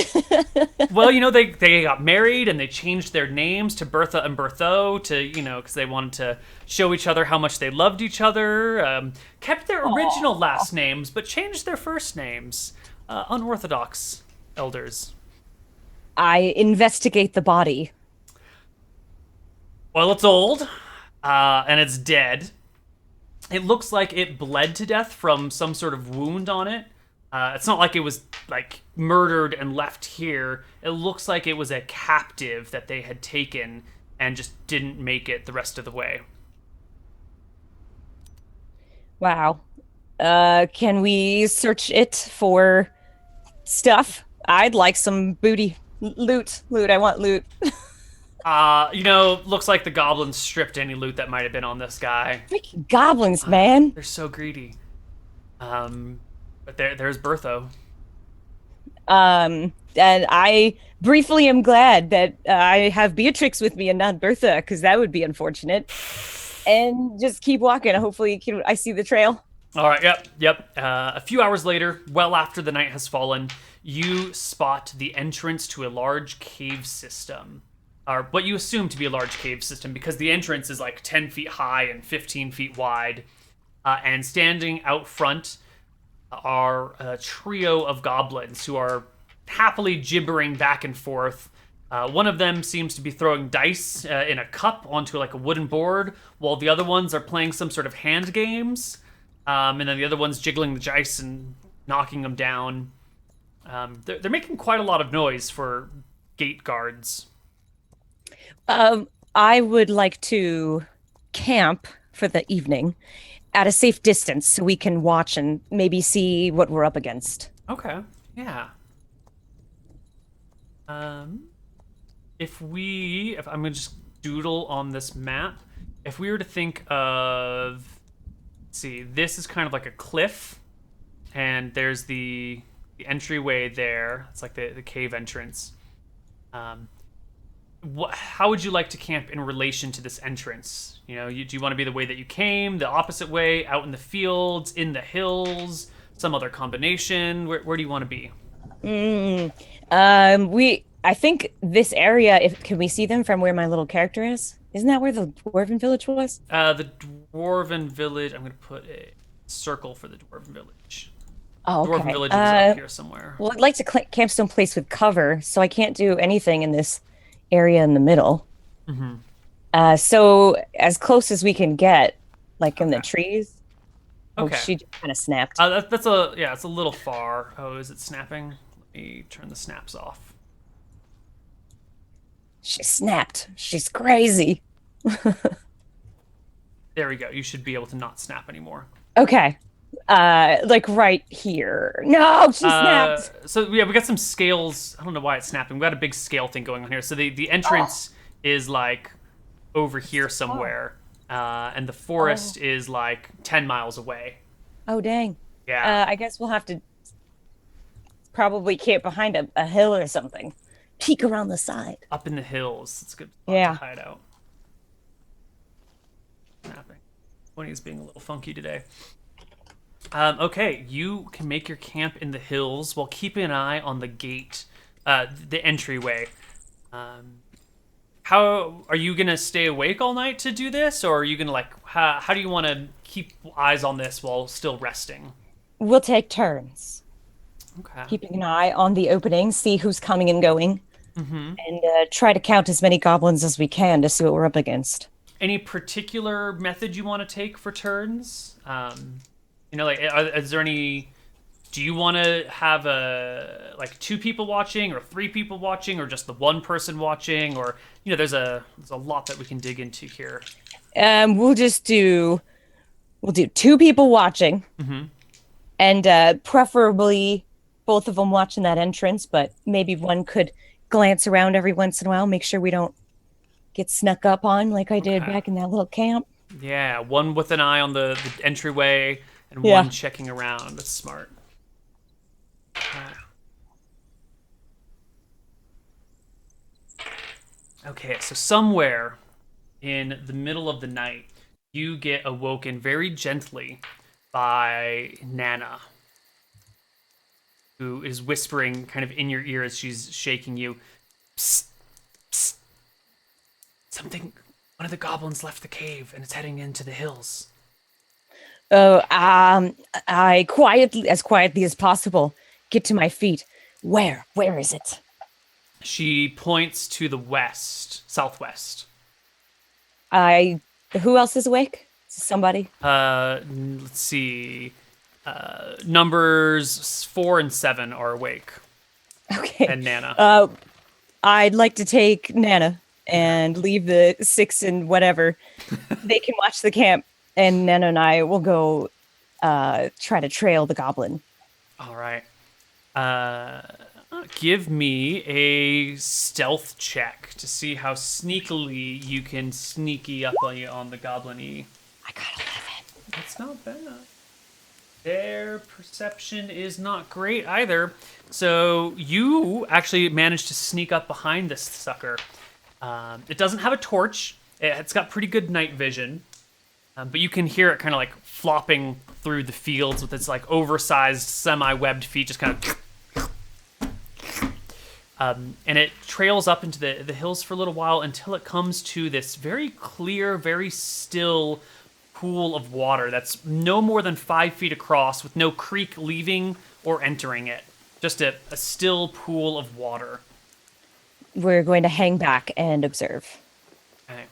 Speaker 1: Well, they got married and they changed their names to Bertha and Bertho because they wanted to show each other how much they loved each other. Kept their original last names, but changed their first names. Unorthodox elders.
Speaker 2: I investigate the body.
Speaker 1: Well, it's old, and it's dead. It looks like it bled to death from some sort of wound on it. It's not like it was like murdered and left here. It looks like it was a captive that they had taken and just didn't make it the rest of the way.
Speaker 2: Wow. Can we search it for stuff? I'd like some booty. Loot. I want loot.
Speaker 1: Looks like the goblins stripped any loot that might have been on this guy.
Speaker 2: Freaking goblins, man.
Speaker 1: They're so greedy. But there's Bertho.
Speaker 2: And I briefly am glad that I have Beatrix with me and not Bertha, because that would be unfortunate. And just keep walking. Hopefully I see the trail.
Speaker 1: All right, yep. A few hours later, well after the night has fallen, you spot the entrance to a large cave system. Or what you assume to be a large cave system, because the entrance is like 10 feet high and 15 feet wide. And standing out front are a trio of goblins who are happily gibbering back and forth. One of them seems to be throwing dice in a cup onto like a wooden board, while the other ones are playing some sort of hand games. And then the other one's jiggling the dice and knocking them down. They're making quite a lot of noise for gate guards.
Speaker 2: I would like to camp for the evening at a safe distance so we can watch and maybe see what we're up against.
Speaker 1: Okay, yeah. If I'm gonna just doodle on this map, if we were to think of, let's see, this is kind of like a cliff, and there's the entryway there. It's like the cave entrance. How would you like to camp in relation to this entrance? Do you want to be the way that you came, the opposite way, out in the fields, in the hills, some other combination? Where do you want to be?
Speaker 2: I think this area, can we see them from where my little character is? Isn't that where the Dwarven village was?
Speaker 1: The Dwarven village, I'm going to put a circle for the Dwarven village.
Speaker 2: Oh, okay.
Speaker 1: Dwarven village is up here somewhere.
Speaker 2: Well, I'd like to camp someplace with cover, so I can't do anything in this area in the middle. Mm-hmm. So as close as we can get, like in the trees.
Speaker 1: Okay.
Speaker 2: Oh, she just kind of snapped.
Speaker 1: It's a little far. Oh, is it snapping? Let me turn the snaps off.
Speaker 2: She snapped. She's crazy.
Speaker 1: There we go. You should be able to not snap anymore.
Speaker 2: Okay. Like right here. No, she snapped.
Speaker 1: So yeah, we got some scales. I don't know why it's snapping. We got a big scale thing going on here. So the entrance is like over here somewhere, and the forest is like 10 miles away.
Speaker 2: Oh dang.
Speaker 1: Yeah.
Speaker 2: I guess we'll have to probably camp behind a hill or something. Peek around the side.
Speaker 1: Up in the hills. It's a good spot to hide out. Snapping. Winnie's being a little funky today. Okay, you can make your camp in the hills while keeping an eye on the gate, the entryway. How are you gonna stay awake all night to do this, or are you gonna how do you want to keep eyes on this while still resting?
Speaker 2: We'll take turns.
Speaker 1: Okay.
Speaker 2: Keeping an eye on the opening, see who's coming and going, and try to count as many goblins as we can to see what we're up against.
Speaker 1: Any particular method you want to take for turns? Is there any? Do you want to have two people watching, or 3 people watching, or just the one person watching, or there's a lot that we can dig into here.
Speaker 2: We'll do 2 people watching, and preferably both of them watching that entrance, but maybe one could glance around every once in a while, make sure we don't get snuck up on like I did back in that little camp.
Speaker 1: Yeah, one with an eye on the entryway and one checking around. That's smart. Okay, so somewhere in the middle of the night, you get awoken very gently by Nana, who is whispering kind of in your ear as she's shaking you. Psst, psst. One of the goblins left the cave and it's heading into the hills.
Speaker 2: I as quietly as possible, get to my feet. Where is it?
Speaker 1: She points to the southwest.
Speaker 2: Who else is awake? Somebody?
Speaker 1: Let's see. Numbers 4 and 7 are awake.
Speaker 2: Okay.
Speaker 1: And Nana.
Speaker 2: I'd like to take Nana and leave the 6 and whatever. They can watch the camp, and Nana and I will go try to trail the goblin.
Speaker 1: All right. Give me a stealth check to see how sneakily you can sneaky up on the goblin-y.
Speaker 2: I got 11.
Speaker 1: That's not bad. Their perception is not great either. So you actually managed to sneak up behind this sucker. It doesn't have a torch. It's got pretty good night vision. But you can hear it kind of like flopping through the fields with its like oversized semi-webbed feet just kind of... and it trails up into the hills for a little while until it comes to this very clear, very still pool of water that's no more than 5 feet across with no creek leaving or entering it. Just a still pool of water.
Speaker 2: We're going to hang back and observe.
Speaker 1: Okay.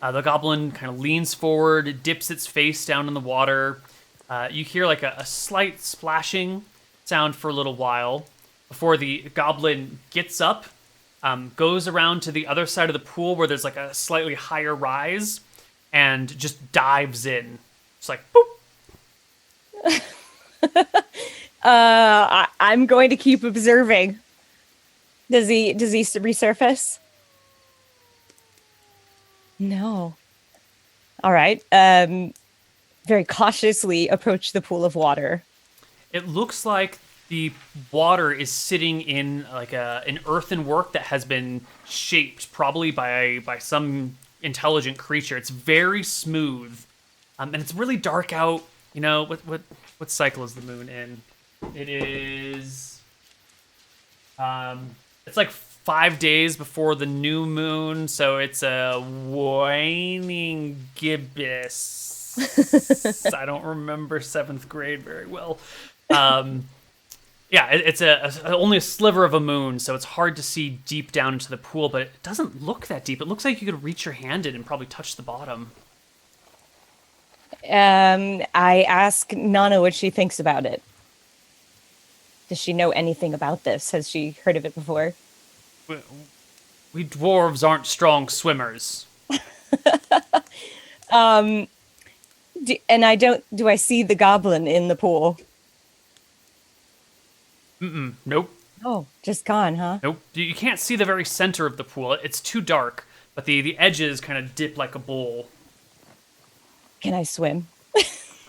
Speaker 1: The goblin kind of leans forward, dips its face down in the water. You hear like a slight splashing sound for a little while before the goblin gets up, goes around to the other side of the pool where there's like a slightly higher rise, and just dives in. It's like, boop.
Speaker 2: I'm going to keep observing. Does he resurface? No. All right. Very cautiously approach the pool of water.
Speaker 1: It looks like the water is sitting in like an earthenwork that has been shaped probably by some intelligent creature. It's very smooth, and it's really dark out. You know what cycle is the moon in? It is. It's like 5 days before the new moon, so it's a waning gibbous. I don't remember 7th grade very well. Yeah, it's only a sliver of a moon, so it's hard to see deep down into the pool, but it doesn't look that deep. It looks like you could reach your hand in and probably touch the bottom.
Speaker 2: I ask Nana what she thinks about it. Does she know anything about this? Has she heard of it before?
Speaker 1: We dwarves aren't strong swimmers.
Speaker 2: Do I see the goblin in the pool?
Speaker 1: Nope.
Speaker 2: Oh, just gone, huh?
Speaker 1: Nope. You can't see the very center of the pool. It's too dark, but the edges kind of dip like a bowl.
Speaker 2: Can I swim?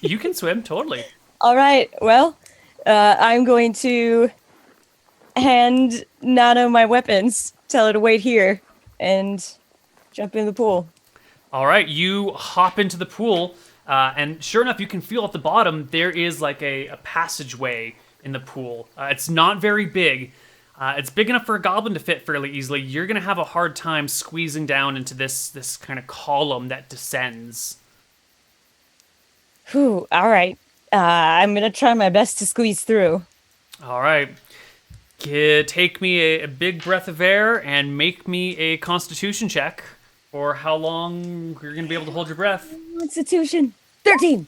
Speaker 1: You can swim, totally.
Speaker 2: All right. Well, I'm going to hand Nana my weapons, tell her to wait here, and jump in the pool.
Speaker 1: All right. You hop into the pool, and sure enough, you can feel at the bottom there is like a passageway in the pool. It's not very big. It's big enough for a goblin to fit fairly easily. You're going to have a hard time squeezing down into this kind of column that descends.
Speaker 2: Whew, all right. I'm going to try my best to squeeze through.
Speaker 1: All right. Take me a big breath of air and make me a constitution check for how long you're going to be able to hold your breath.
Speaker 2: Constitution. 13.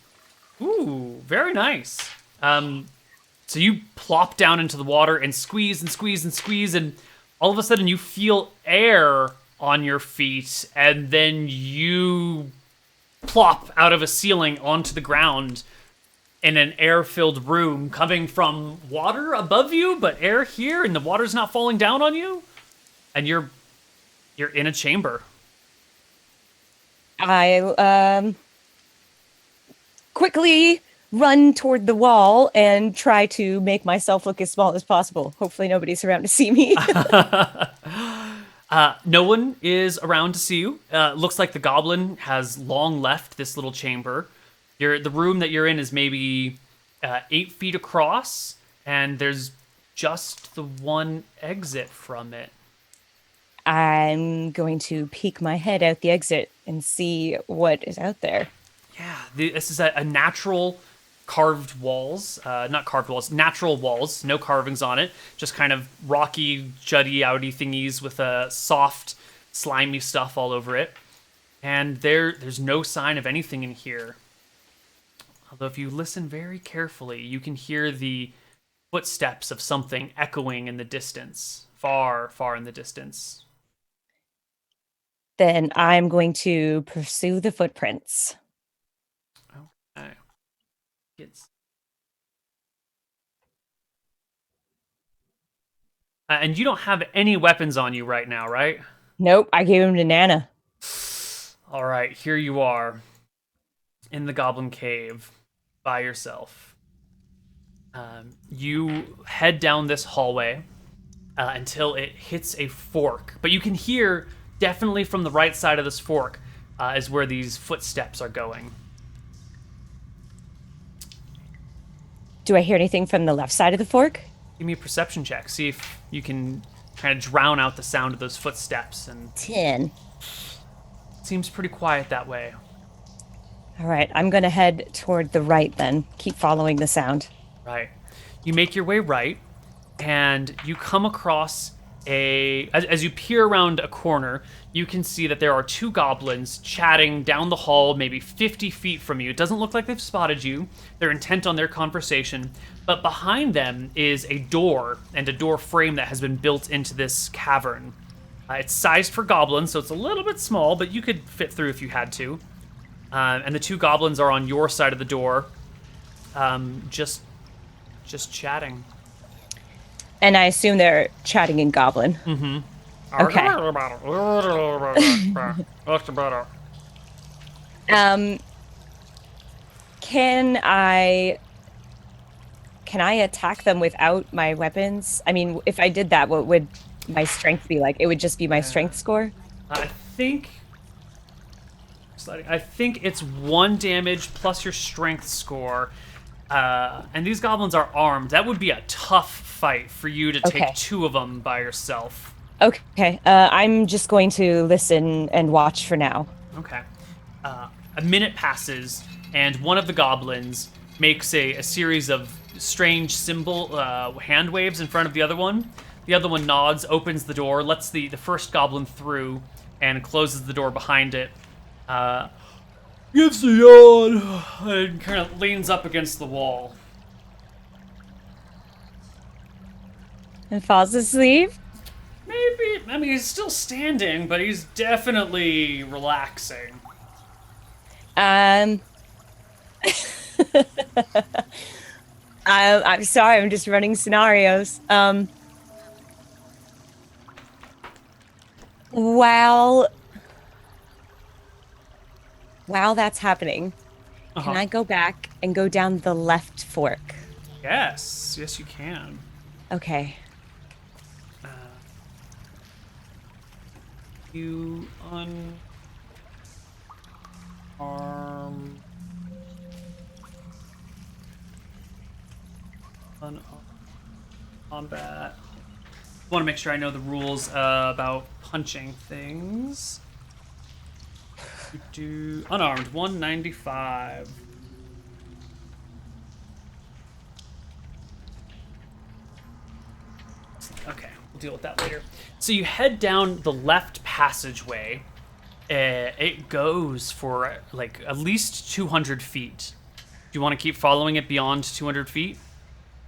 Speaker 1: Ooh, very nice. So you plop down into the water and squeeze and squeeze and squeeze, and all of a sudden you feel air on your feet, and then you plop out of a ceiling onto the ground in an air-filled room coming from water above you, but air here, and the water's not falling down on you, and you're in a chamber.
Speaker 2: I quickly run toward the wall and try to make myself look as small as possible. Hopefully nobody's around to see me.
Speaker 1: No one is around to see you. Looks like the goblin has long left this little chamber. The room that you're in is maybe 8 feet across, and there's just the one exit from it.
Speaker 2: I'm going to peek my head out the exit and see what is out there.
Speaker 1: Yeah, this is a natural carved walls, not carved walls, natural walls, no carvings on it, just kind of rocky, jutty, outy thingies with soft, slimy stuff all over it. And there's no sign of anything in here. Although if you listen very carefully, you can hear the footsteps of something echoing in the distance, far, far in the distance.
Speaker 2: Then I'm going to pursue the footprints.
Speaker 1: Okay. And you don't have any weapons on you right now, right?
Speaker 2: Nope, I gave him to Nana.
Speaker 1: All right, here you are in the Goblin Cave by yourself. You head down this hallway until it hits a fork. But you can hear, definitely from the right side of this fork, is where these footsteps are going.
Speaker 2: Do I hear anything from the left side of the fork?
Speaker 1: Give me a perception check. See if you can kind of drown out the sound of those footsteps. And
Speaker 2: 10.
Speaker 1: it seems pretty quiet that way.
Speaker 2: All right, I'm going to head toward the right then. Keep following the sound.
Speaker 1: Right. You make your way right, and you come across as you peer around a corner, you can see that there are two goblins chatting down the hall, maybe 50 feet from you. It doesn't look like they've spotted you. They're intent on their conversation. But behind them is a door and a door frame that has been built into this cavern. It's sized for goblins, so it's a little bit small, but you could fit through if you had to. And the two goblins are on your side of the door, just chatting.
Speaker 2: And I assume they're chatting in Goblin.
Speaker 1: Mm-hmm.
Speaker 2: Okay. Can I attack them without my weapons? I mean, if I did that, what would my strength be like? It would just be my strength score?
Speaker 1: I think it's 1 damage plus your strength score. And these goblins are armed. That would be a tough fight for you to take 2 of them by yourself.
Speaker 2: Okay. I'm just going to listen and watch for now.
Speaker 1: Okay. A minute passes, and one of the goblins makes a series of strange symbol hand waves in front of the other one. The other one nods, opens the door, lets the first goblin through, and closes the door behind it. Gives a yawn and kind of leans up against the wall.
Speaker 2: And falls asleep?
Speaker 1: Maybe. I mean, he's still standing, but he's definitely relaxing.
Speaker 2: I'm sorry, I'm just running scenarios. While that's happening, can I go back and go down the left fork?
Speaker 1: Yes, you can.
Speaker 2: Okay.
Speaker 1: You unarm combat. I want to make sure I know the rules about punching things. Do unarmed 195. Okay, we'll deal with that later. So you head down the left passageway. It goes for like at least 200 feet. Do you want to keep following it beyond 200 feet?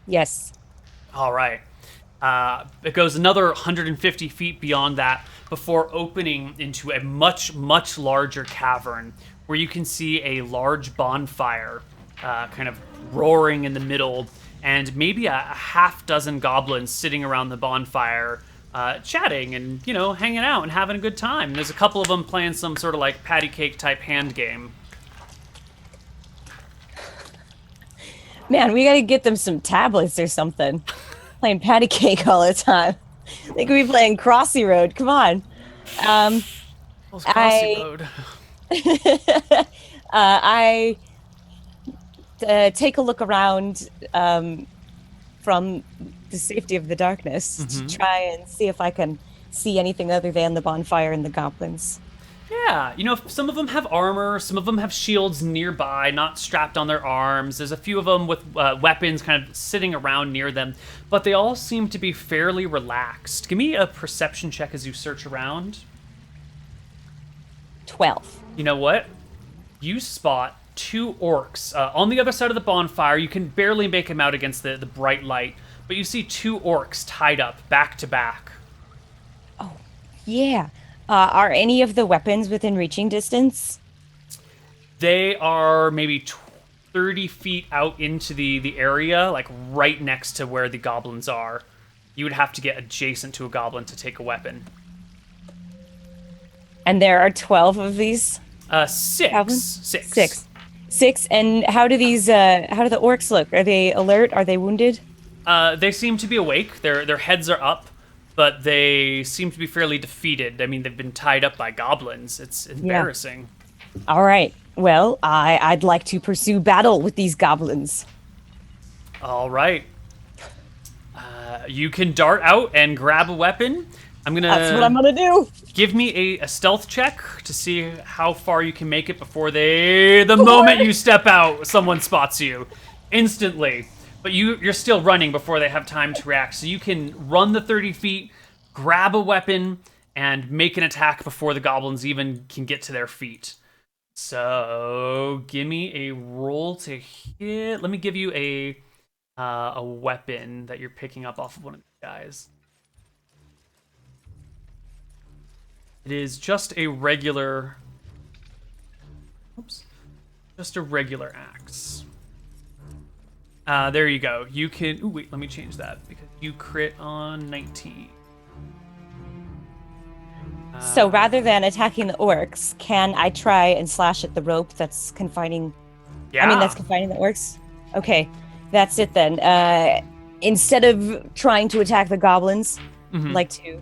Speaker 2: Yes.
Speaker 1: All right. It goes another 150 feet beyond that before opening into a much, much larger cavern where you can see a large bonfire kind of roaring in the middle, and maybe a half dozen goblins sitting around the bonfire chatting and, hanging out and having a good time. And there's a couple of them playing some sort of like patty cake type hand game.
Speaker 2: Man, we gotta get them some tablets or something. Playing patty cake all the time. They could be playing Crossy Road. Come on.
Speaker 1: Crossy Road.
Speaker 2: I take a look around from the safety of the darkness to try and see if I can see anything other than the bonfire and the goblins.
Speaker 1: Yeah, some of them have armor, some of them have shields nearby, not strapped on their arms. There's a few of them with weapons kind of sitting around near them, but they all seem to be fairly relaxed. Give me a perception check as you search around.
Speaker 2: 12.
Speaker 1: You know what? You spot 2 orcs on the other side of the bonfire. You can barely make them out against the bright light, but you see 2 orcs tied up back to back.
Speaker 2: Oh, yeah. Are any of the weapons within reaching distance?
Speaker 1: They are maybe 30 feet out into the area, like right next to where the goblins are. You would have to get adjacent to a goblin to take a weapon.
Speaker 2: And there are 12 of these?
Speaker 1: 6.
Speaker 2: Goblins?
Speaker 1: 6.
Speaker 2: 6. And how do the orcs look? Are they alert? Are they wounded?
Speaker 1: They seem to be awake. Their heads are up, but they seem to be fairly defeated. I mean, they've been tied up by goblins. It's embarrassing.
Speaker 2: Yeah. All right. Well, I'd like to pursue battle with these goblins.
Speaker 1: All right. You can dart out and grab a weapon.
Speaker 2: That's what I'm gonna do.
Speaker 1: Give me a stealth check to see how far you can make it before the moment you step out, someone spots you instantly. But you're still running before they have time to react. So you can run the 30 feet, grab a weapon, and make an attack before the goblins even can get to their feet. So give me a roll to hit. Let me give you a weapon that you're picking up off of one of the guys. It is just a regular... Oops. Just a regular axe. There you go. You can... Ooh, wait, let me change that, because you crit on 19.
Speaker 2: So rather than attacking the orcs, can I try and slash at the rope that's confining...
Speaker 1: Yeah.
Speaker 2: I mean, that's confining the orcs? Okay, that's it then. Instead of trying to attack the goblins, I'd like to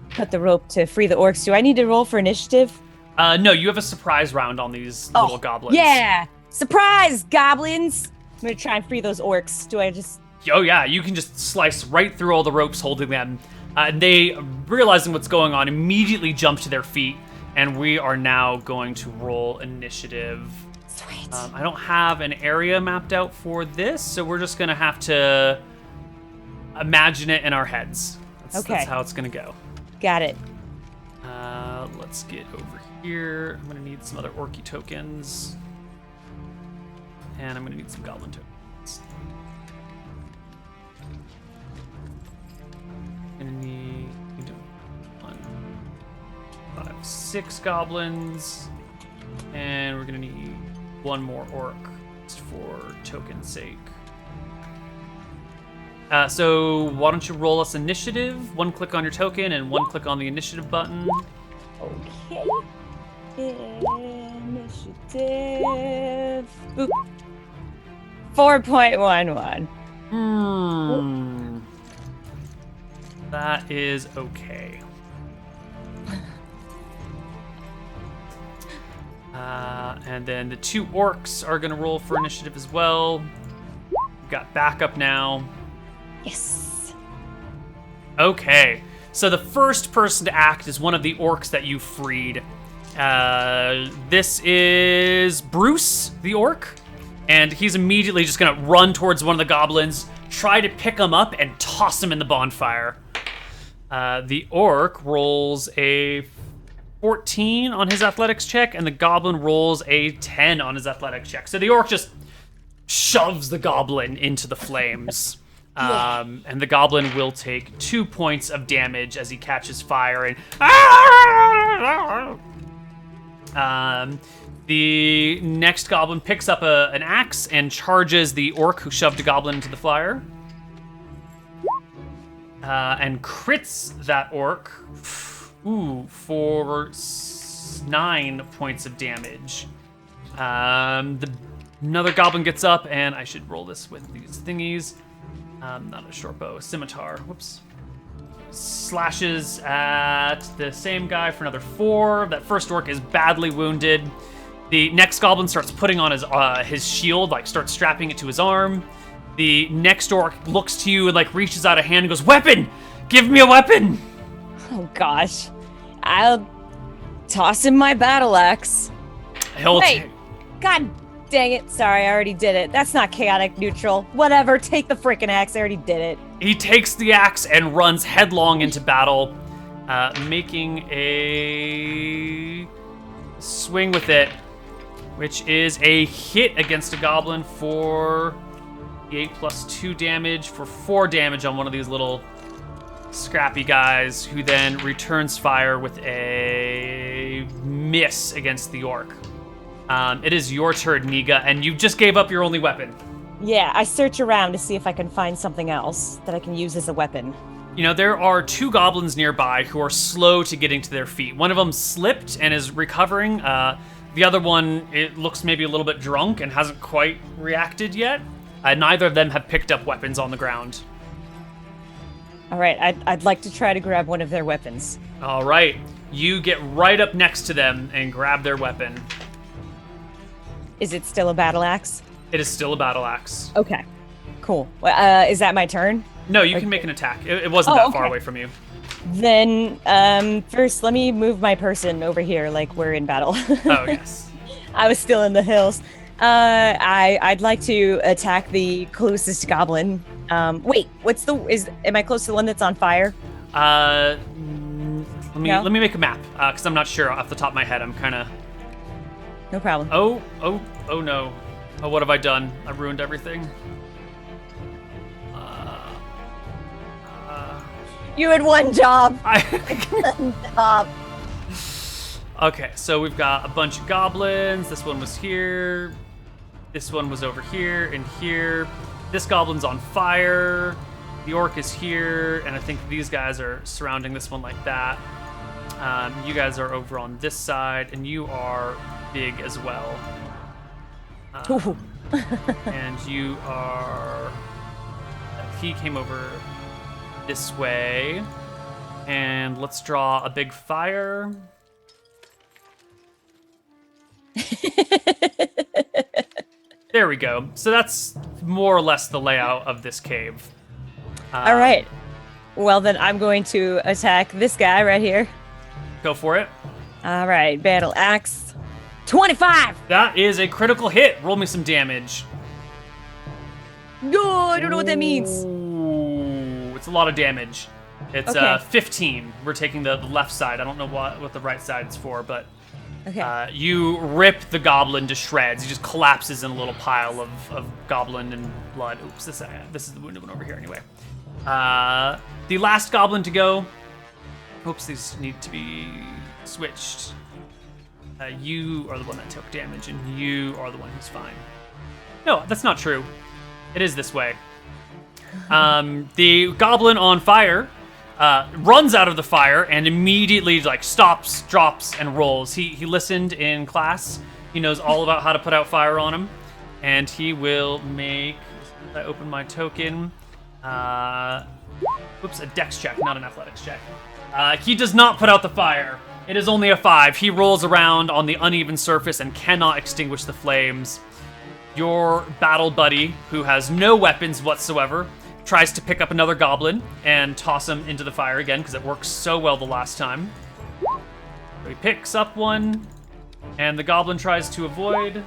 Speaker 2: cut the rope to free the orcs. Do I need to roll for initiative?
Speaker 1: No, you have a surprise round on these little goblins.
Speaker 2: Yeah! Surprise, goblins! I'm gonna try and free those orcs. Do I just...
Speaker 1: Oh yeah, you can just slice right through all the ropes holding them. And they, realizing what's going on, immediately jump to their feet. And we are now going to roll initiative.
Speaker 2: Sweet.
Speaker 1: I don't have an area mapped out for this, so we're just gonna have to imagine it in our heads. That's how it's gonna go.
Speaker 2: Got it.
Speaker 1: Let's get over here. I'm gonna need some other orky tokens. And I'm gonna need some goblin tokens. Gonna need 1, 5, 6 goblins. And we're gonna need 1 more orc just for token's sake. So why don't you roll us initiative? 1 click on your token and 1 click on the initiative button.
Speaker 2: Okay. Initiative. Boop. 4.11.
Speaker 1: That is okay. And then the 2 orcs are gonna roll for initiative as well. We've got backup now.
Speaker 2: Yes.
Speaker 1: Okay, so the first person to act is one of the orcs that you freed. This is Bruce, the orc, and he's immediately just gonna run towards one of the goblins, try to pick him up, and toss him in the bonfire. The orc rolls a 14 on his athletics check, and the goblin rolls a 10 on his athletics check. So the orc just shoves the goblin into the flames. And the goblin will take 2 points of damage as he catches fire and the next goblin picks up an axe and charges the orc who shoved a goblin into the fire. And crits that orc for 9 points of damage. Another goblin gets up, and I should roll this with these thingies. Not a short bow, a scimitar. Whoops. Slashes at the same guy for another 4. That first orc is badly wounded. The next goblin starts putting on his shield, like starts strapping it to his arm. The next orc looks to you and like reaches out a hand and goes, "Weapon! Give me a weapon!"
Speaker 2: Oh gosh. I'll toss him my battle axe. Wait. God dang it. Sorry, I already did it. That's not chaotic neutral. Whatever, take the frickin' axe. I already did it.
Speaker 1: He takes the axe and runs headlong into battle, making a swing with it, which is a hit against a goblin for 8 plus 2 damage for 4 damage on one of these little scrappy guys, who then returns fire with a miss against the orc. It is your turn, Neega, and you just gave up your only weapon.
Speaker 2: Yeah, I search around to see if I can find something else that I can use as a weapon.
Speaker 1: You know, there are 2 goblins nearby who are slow to getting to their feet. One of them slipped and is recovering. The other one, it looks maybe a little bit drunk and hasn't quite reacted yet. Neither of them have picked up weapons on the ground.
Speaker 2: All right, I'd like to try to grab one of their weapons.
Speaker 1: All right, you get right up next to them and grab their weapon.
Speaker 2: Is it still a battle axe?
Speaker 1: It is still a battle axe.
Speaker 2: Okay, cool. Is that my turn?
Speaker 1: No, you can make an attack. It wasn't that far away from you.
Speaker 2: Then, first, let me move my person over here, like we're in battle.
Speaker 1: Oh, yes.
Speaker 2: I was still in the hills. I'd like to attack the closest goblin. Wait, am I close to the one that's on fire?
Speaker 1: Let me make a map, because I'm not sure off the top of my head. I'm kind of...
Speaker 2: No problem.
Speaker 1: Oh no. Oh, what have I done? I ruined everything.
Speaker 2: You had one job.
Speaker 1: One
Speaker 2: job.
Speaker 1: Okay, so we've got a bunch of goblins. This one was here. This one was over here and here. This goblin's on fire. The orc is here, and I think these guys are surrounding this one like that. You guys are over on this side, and you are big as well. And you are... He came over this way. And let's draw a big fire. There we go. So that's more or less the layout of this cave.
Speaker 2: All right. Well, then I'm going to attack this guy right here.
Speaker 1: Go for it.
Speaker 2: All right. Battle axe. 25!
Speaker 1: That is a critical hit. Roll me some damage.
Speaker 2: No, I don't know what that means.
Speaker 1: Ooh, it's a lot of damage. It's
Speaker 2: Okay.
Speaker 1: 15. We're taking the left side. I don't know what the right side's for, but
Speaker 2: Okay.
Speaker 1: you rip the goblin to shreds. He just collapses in a little pile of goblin and blood. Oops, this is the wounded one over here anyway. The last goblin to go. Oops, these need to be switched. You are the one that took damage, and you are the one who's fine. No, that's not true. It is this way. The goblin on fire runs out of the fire and immediately stops, drops, and rolls. He listened in class. He knows all about how to put out fire on him, and he will make. I open my token. Oops, a dex check, not an athletics check. He does not put out the fire. It is only a 5. He rolls around on the uneven surface and cannot extinguish the flames. Your battle buddy, who has no weapons whatsoever, tries to pick up another goblin and toss him into the fire again, because it worked so well the last time. So he picks up one, and the goblin tries to avoid.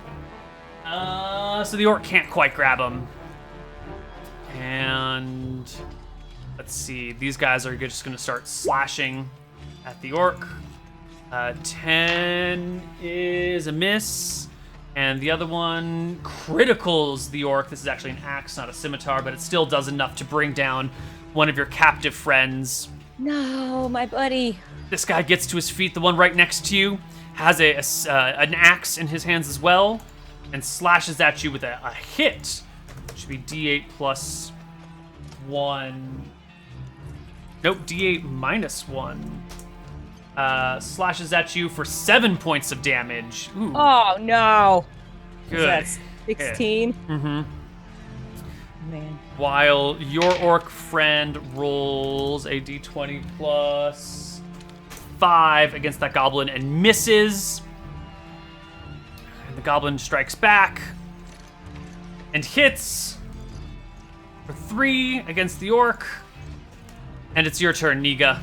Speaker 1: So the orc can't quite grab him. And let's see, these guys are just going to start slashing at the orc. 10 is a miss. And the other one criticals the orc. This is actually an axe, not a scimitar, but it still does enough to bring down one of your captive friends.
Speaker 2: No, my buddy.
Speaker 1: This guy gets to his feet. The one right next to you has an axe in his hands as well, and slashes at you with a hit. It should be D8 plus 1. Nope, D8 minus 1. Slashes at you for 7 points of damage. Ooh.
Speaker 2: Oh, no.
Speaker 1: Good.
Speaker 2: That's 16.
Speaker 1: Mm-hmm.
Speaker 2: Man.
Speaker 1: While your orc friend rolls a d20 plus 5 against that goblin and misses. And the goblin strikes back and hits for 3 against the orc. And it's your turn, Neega.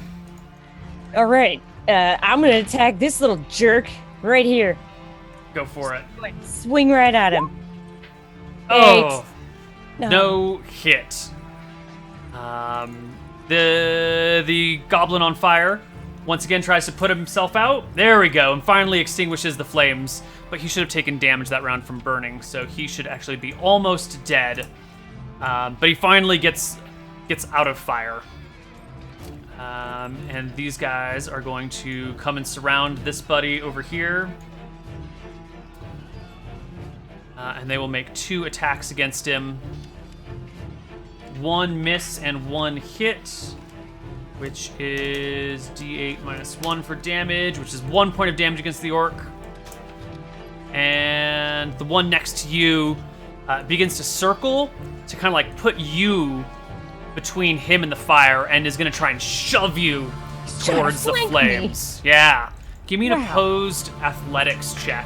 Speaker 2: All right. I'm going to attack this little jerk right here.
Speaker 1: Go for it.
Speaker 2: Swing right at him.
Speaker 1: Oh,
Speaker 2: No.
Speaker 1: no hit. The goblin on fire Once again tries to put himself out. There we go, and finally extinguishes the flames. But he should have taken damage that round from burning, so he should actually be almost dead. But he finally gets out of fire. And these guys are going to come and surround this buddy over here. And they will make 2 attacks against him. 1 miss and 1 hit, which is D8 minus 1 for damage, which is 1 point of damage against the orc. And the one next to you begins to circle to kind of like put you between him and the fire, and is going to try and shove you towards the flames. Me. Yeah. Give me an opposed athletics check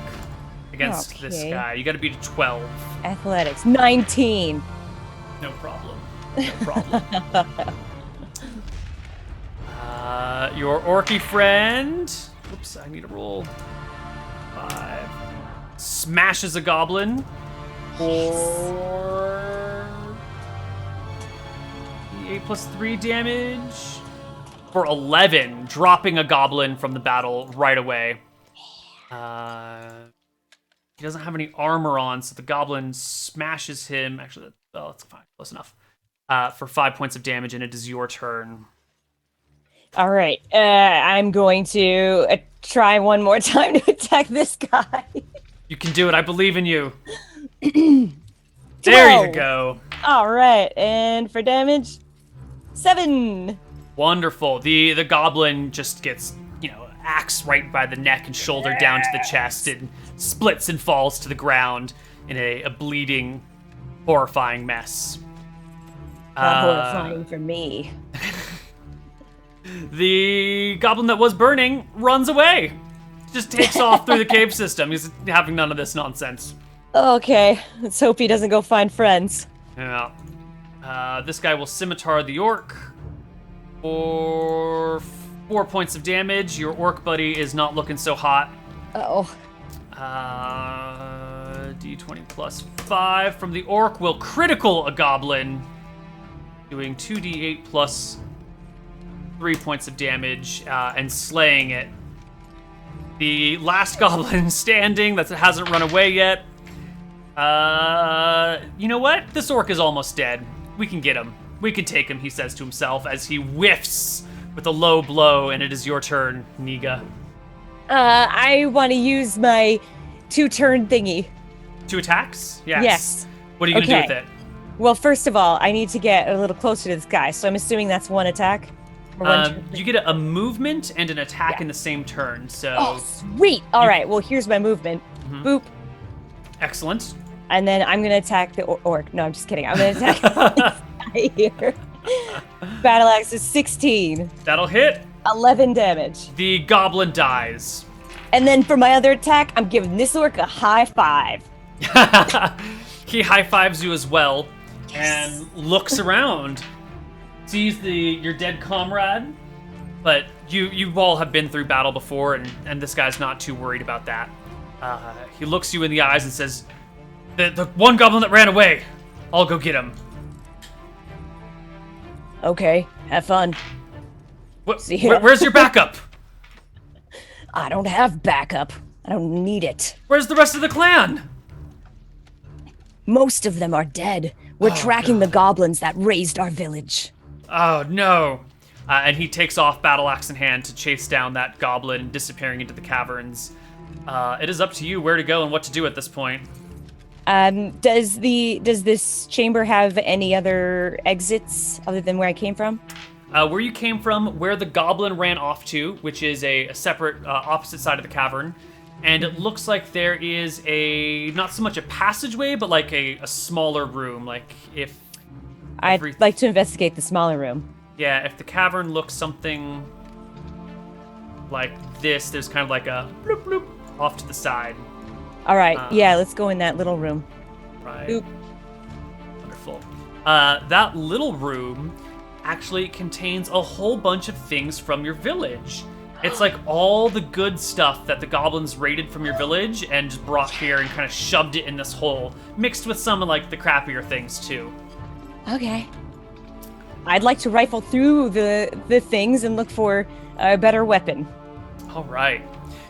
Speaker 1: against this guy. You got to beat a 12.
Speaker 2: Athletics, 19.
Speaker 1: No problem. No problem. Your orky friend. Oops, I need to roll. 5. Smashes a goblin for 8 plus 3 damage for 11, dropping a goblin from the battle right away. He doesn't have any armor on, so the goblin smashes him. Actually, that's fine. Close enough. For 5 points of damage, and it is your turn.
Speaker 2: All right. I'm going to try one more time to attack this guy.
Speaker 1: You can do it. I believe in you. There you go.
Speaker 2: All right. And for damage, 7.
Speaker 1: Wonderful. The goblin just gets, axed right by the neck and shoulder down to the chest, and splits and falls to the ground in a bleeding, horrifying mess.
Speaker 2: Not horrifying for me.
Speaker 1: The goblin that was burning runs away. Just takes off through the cave system. He's having none of this nonsense.
Speaker 2: Okay, let's hope he doesn't go find friends.
Speaker 1: Yeah. This guy will scimitar the orc for 4 points of damage. Your orc buddy is not looking so hot.
Speaker 2: Uh-oh.
Speaker 1: D20 plus 5 from the orc will critical a goblin, doing 2d8 plus 3 points of damage, and slaying it. The last goblin standing that hasn't run away yet. You know what? This orc is almost dead. We can get him. We can take him, he says to himself as he whiffs with a low blow, and it is your turn, Neega.
Speaker 2: I want to use my 2-turn thingy.
Speaker 1: 2 attacks? Yes.
Speaker 2: Yes.
Speaker 1: What are you going to do with it?
Speaker 2: Well, first of all, I need to get a little closer to this guy, so I'm assuming that's 1 attack.
Speaker 1: You get a movement and an attack in the same turn, so...
Speaker 2: Oh, sweet! All right, well, here's my movement. Mm-hmm. Boop.
Speaker 1: Excellent.
Speaker 2: And then I'm going to attack the orc. No, I'm just kidding. I'm going to attack this guy here. Battle axe is 16.
Speaker 1: That'll hit.
Speaker 2: 11 damage.
Speaker 1: The goblin dies.
Speaker 2: And then for my other attack, I'm giving this orc a high 5.
Speaker 1: He high fives you as well, and looks around. Sees your dead comrade, but you all have been through battle before, and this guy's not too worried about that. He looks you in the eyes and says, the one goblin that ran away, I'll go get him.
Speaker 2: Okay, have fun.
Speaker 1: Where's your backup?
Speaker 2: I don't have backup. I don't need it.
Speaker 1: Where's the rest of the clan?
Speaker 2: Most of them are dead. We're tracking the goblins that razed our village.
Speaker 1: Oh, no. And he takes off, battle axe in hand, to chase down that goblin, disappearing into the caverns. It is up to you where to go and what to do at this point.
Speaker 2: Does this chamber have any other exits other than where I came from?
Speaker 1: Where you came from, where the goblin ran off to, which is a separate opposite side of the cavern. And it looks like there is not so much a passageway, but like a smaller room. Like if...
Speaker 2: I'd like to investigate the smaller room.
Speaker 1: Yeah, if the cavern looks something like this, there's kind of like a bloop bloop off to the side.
Speaker 2: All right, yeah, let's go in that little room.
Speaker 1: Right.
Speaker 2: Boop.
Speaker 1: Wonderful. That little room actually contains a whole bunch of things from your village. It's like all the good stuff that the goblins raided from your village and just brought here and kind of shoved it in this hole, mixed with some of like the crappier things too.
Speaker 2: Okay. I'd like to rifle through the things and look for a better weapon.
Speaker 1: All right.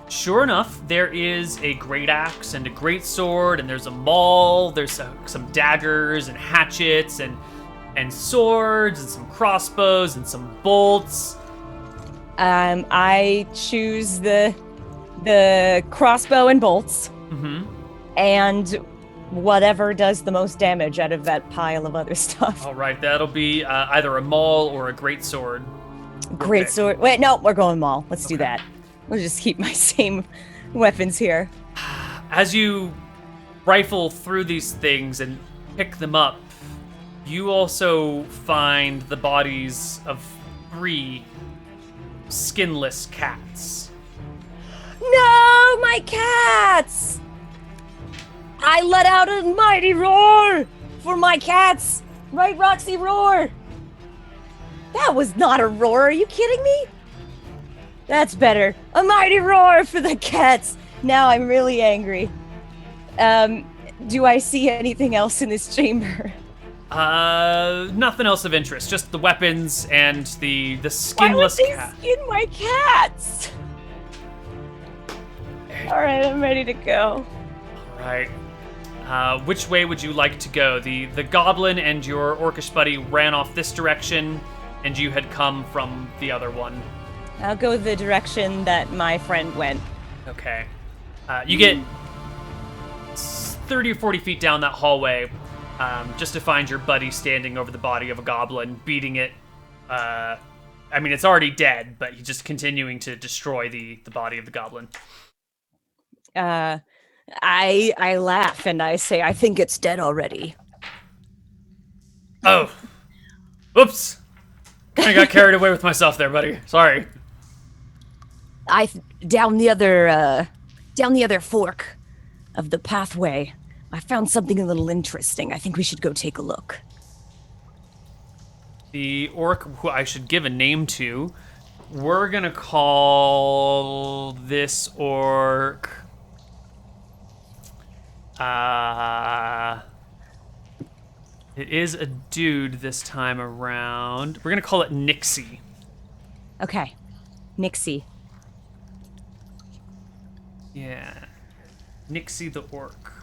Speaker 1: Sure enough, there is a great axe and a great sword, and there's a maul. There's some daggers and hatchets and swords and some crossbows and some bolts.
Speaker 2: I choose the crossbow and bolts, and whatever does the most damage out of that pile of other stuff.
Speaker 1: All right, that'll be either a maul or a great sword.
Speaker 2: Great sword. Wait, no, we're going maul. Let's do that. We'll just keep my same weapons here.
Speaker 1: As you rifle through these things and pick them up, you also find the bodies of 3 skinless cats.
Speaker 2: No, my cats! I let out a mighty roar for my cats. Right, Roxy, roar. That was not a roar. Are you kidding me? That's better. A mighty roar for the cats. Now I'm really angry. Do I see anything else in this chamber?
Speaker 1: Nothing else of interest. Just the weapons and the skinless cat.
Speaker 2: Why would they skin my cats? All right, I'm ready to go.
Speaker 1: All right. Which way would you like to go? The goblin and your orcish buddy ran off this direction, and you had come from the other one.
Speaker 2: I'll go the direction that my friend went.
Speaker 1: Okay. You get 30 or 40 feet down that hallway, just to find your buddy standing over the body of a goblin, beating it. I mean, it's already dead, but he's just continuing to destroy the body of the goblin.
Speaker 2: I laugh and I say, I think it's dead already.
Speaker 1: Oh. Oops. I got carried away with myself there, buddy. Sorry.
Speaker 2: Down the other fork of the pathway, I found something a little interesting. I think we should go take a look.
Speaker 1: The orc who I should give a name to, we're gonna call this orc... it is a dude this time around. We're gonna call it Nixie.
Speaker 2: Okay. Nixie.
Speaker 1: Yeah. Nixie the orc.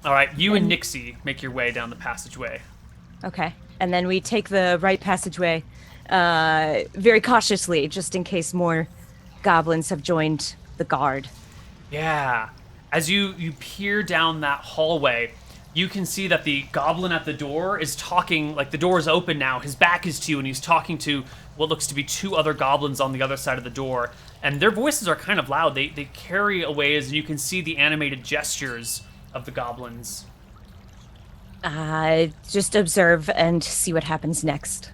Speaker 1: Alright, you and Nixie make your way down the passageway.
Speaker 2: Okay. And then we take the right passageway very cautiously, just in case more goblins have joined the guard.
Speaker 1: Yeah. As you peer down that hallway, you can see that the goblin at the door is talking, like the door is open now. His back is to you, and he's talking to what looks to be 2 other goblins on the other side of the door. And their voices are kind of loud. They carry a ways, and you can see the animated gestures of the goblins.
Speaker 2: Just observe and see what happens next.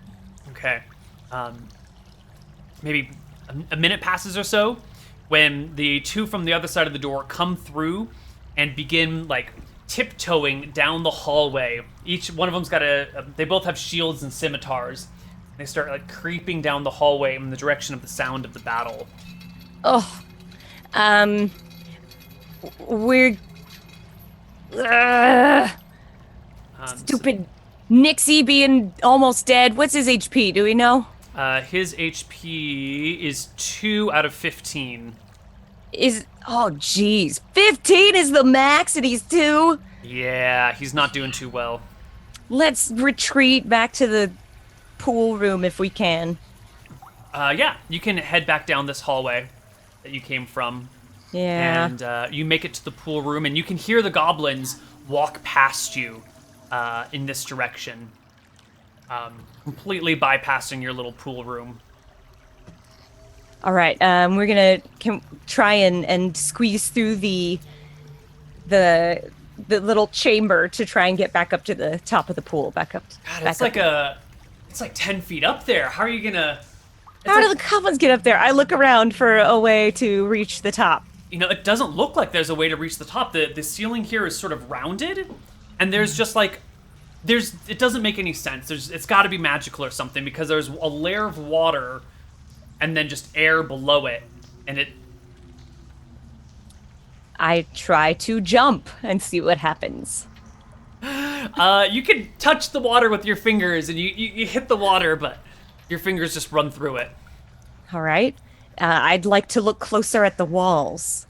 Speaker 1: Okay. Maybe a minute passes or so when the 2 from the other side of the door come through and begin, like, tiptoeing down the hallway. Each one of them's got they both have shields and scimitars. They start, like, creeping down the hallway in the direction of the sound of the battle.
Speaker 2: Oh. We're... Stupid Nixie being almost dead. What's his HP? Do we know?
Speaker 1: His HP is 2 out of 15.
Speaker 2: Oh, jeez. 15 is the max and he's 2?
Speaker 1: Yeah, he's not doing too well.
Speaker 2: Let's retreat back to the pool room if we can.
Speaker 1: Yeah, you can head back down this hallway that you came from.
Speaker 2: Yeah.
Speaker 1: And you make it to the pool room, and you can hear the goblins walk past you in this direction, completely bypassing your little pool room.
Speaker 2: All right, we're gonna try and squeeze through the little chamber to try and get back up to the top of the pool. Back up.
Speaker 1: God, it's like 10 feet up there. How are you gonna?
Speaker 2: How do the goblins get up there? I look around for a way to reach the top.
Speaker 1: You know, it doesn't look like there's a way to reach the top. The ceiling here is sort of rounded, and there's just like, it doesn't make any sense. It's got to be magical or something, because there's a layer of water and then just air below it, and it...
Speaker 2: I try to jump and see what happens.
Speaker 1: You can touch the water with your fingers, and you hit the water, but your fingers just run through it.
Speaker 2: All right. I'd like to look closer at the walls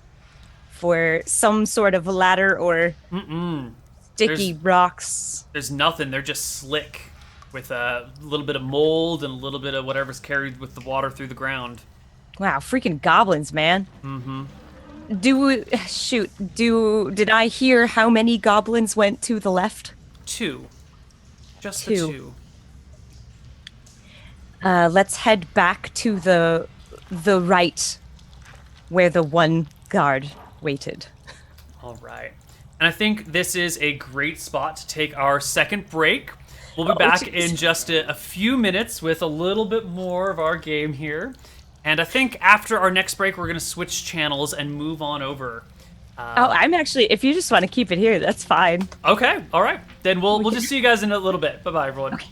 Speaker 2: for some sort of ladder or sticky rocks.
Speaker 1: There's nothing. They're just slick with a little bit of mold and a little bit of whatever's carried with the water through the ground.
Speaker 2: Wow, freaking goblins, man.
Speaker 1: Mm-hmm.
Speaker 2: Did I hear how many goblins went to the left?
Speaker 1: 2. Just the 2.
Speaker 2: Let's head back to the right, where the one guard waited.
Speaker 1: All right. And I think this is a great spot to take our second break. We'll be back in just a few minutes with a little bit more of our game here. And I think after our next break, we're going to switch channels and move on over.
Speaker 2: I'm actually, if you just want to keep it here, that's fine.
Speaker 1: Okay. All right. Then we'll just see you guys in a little bit. Bye-bye, everyone.
Speaker 2: Okay.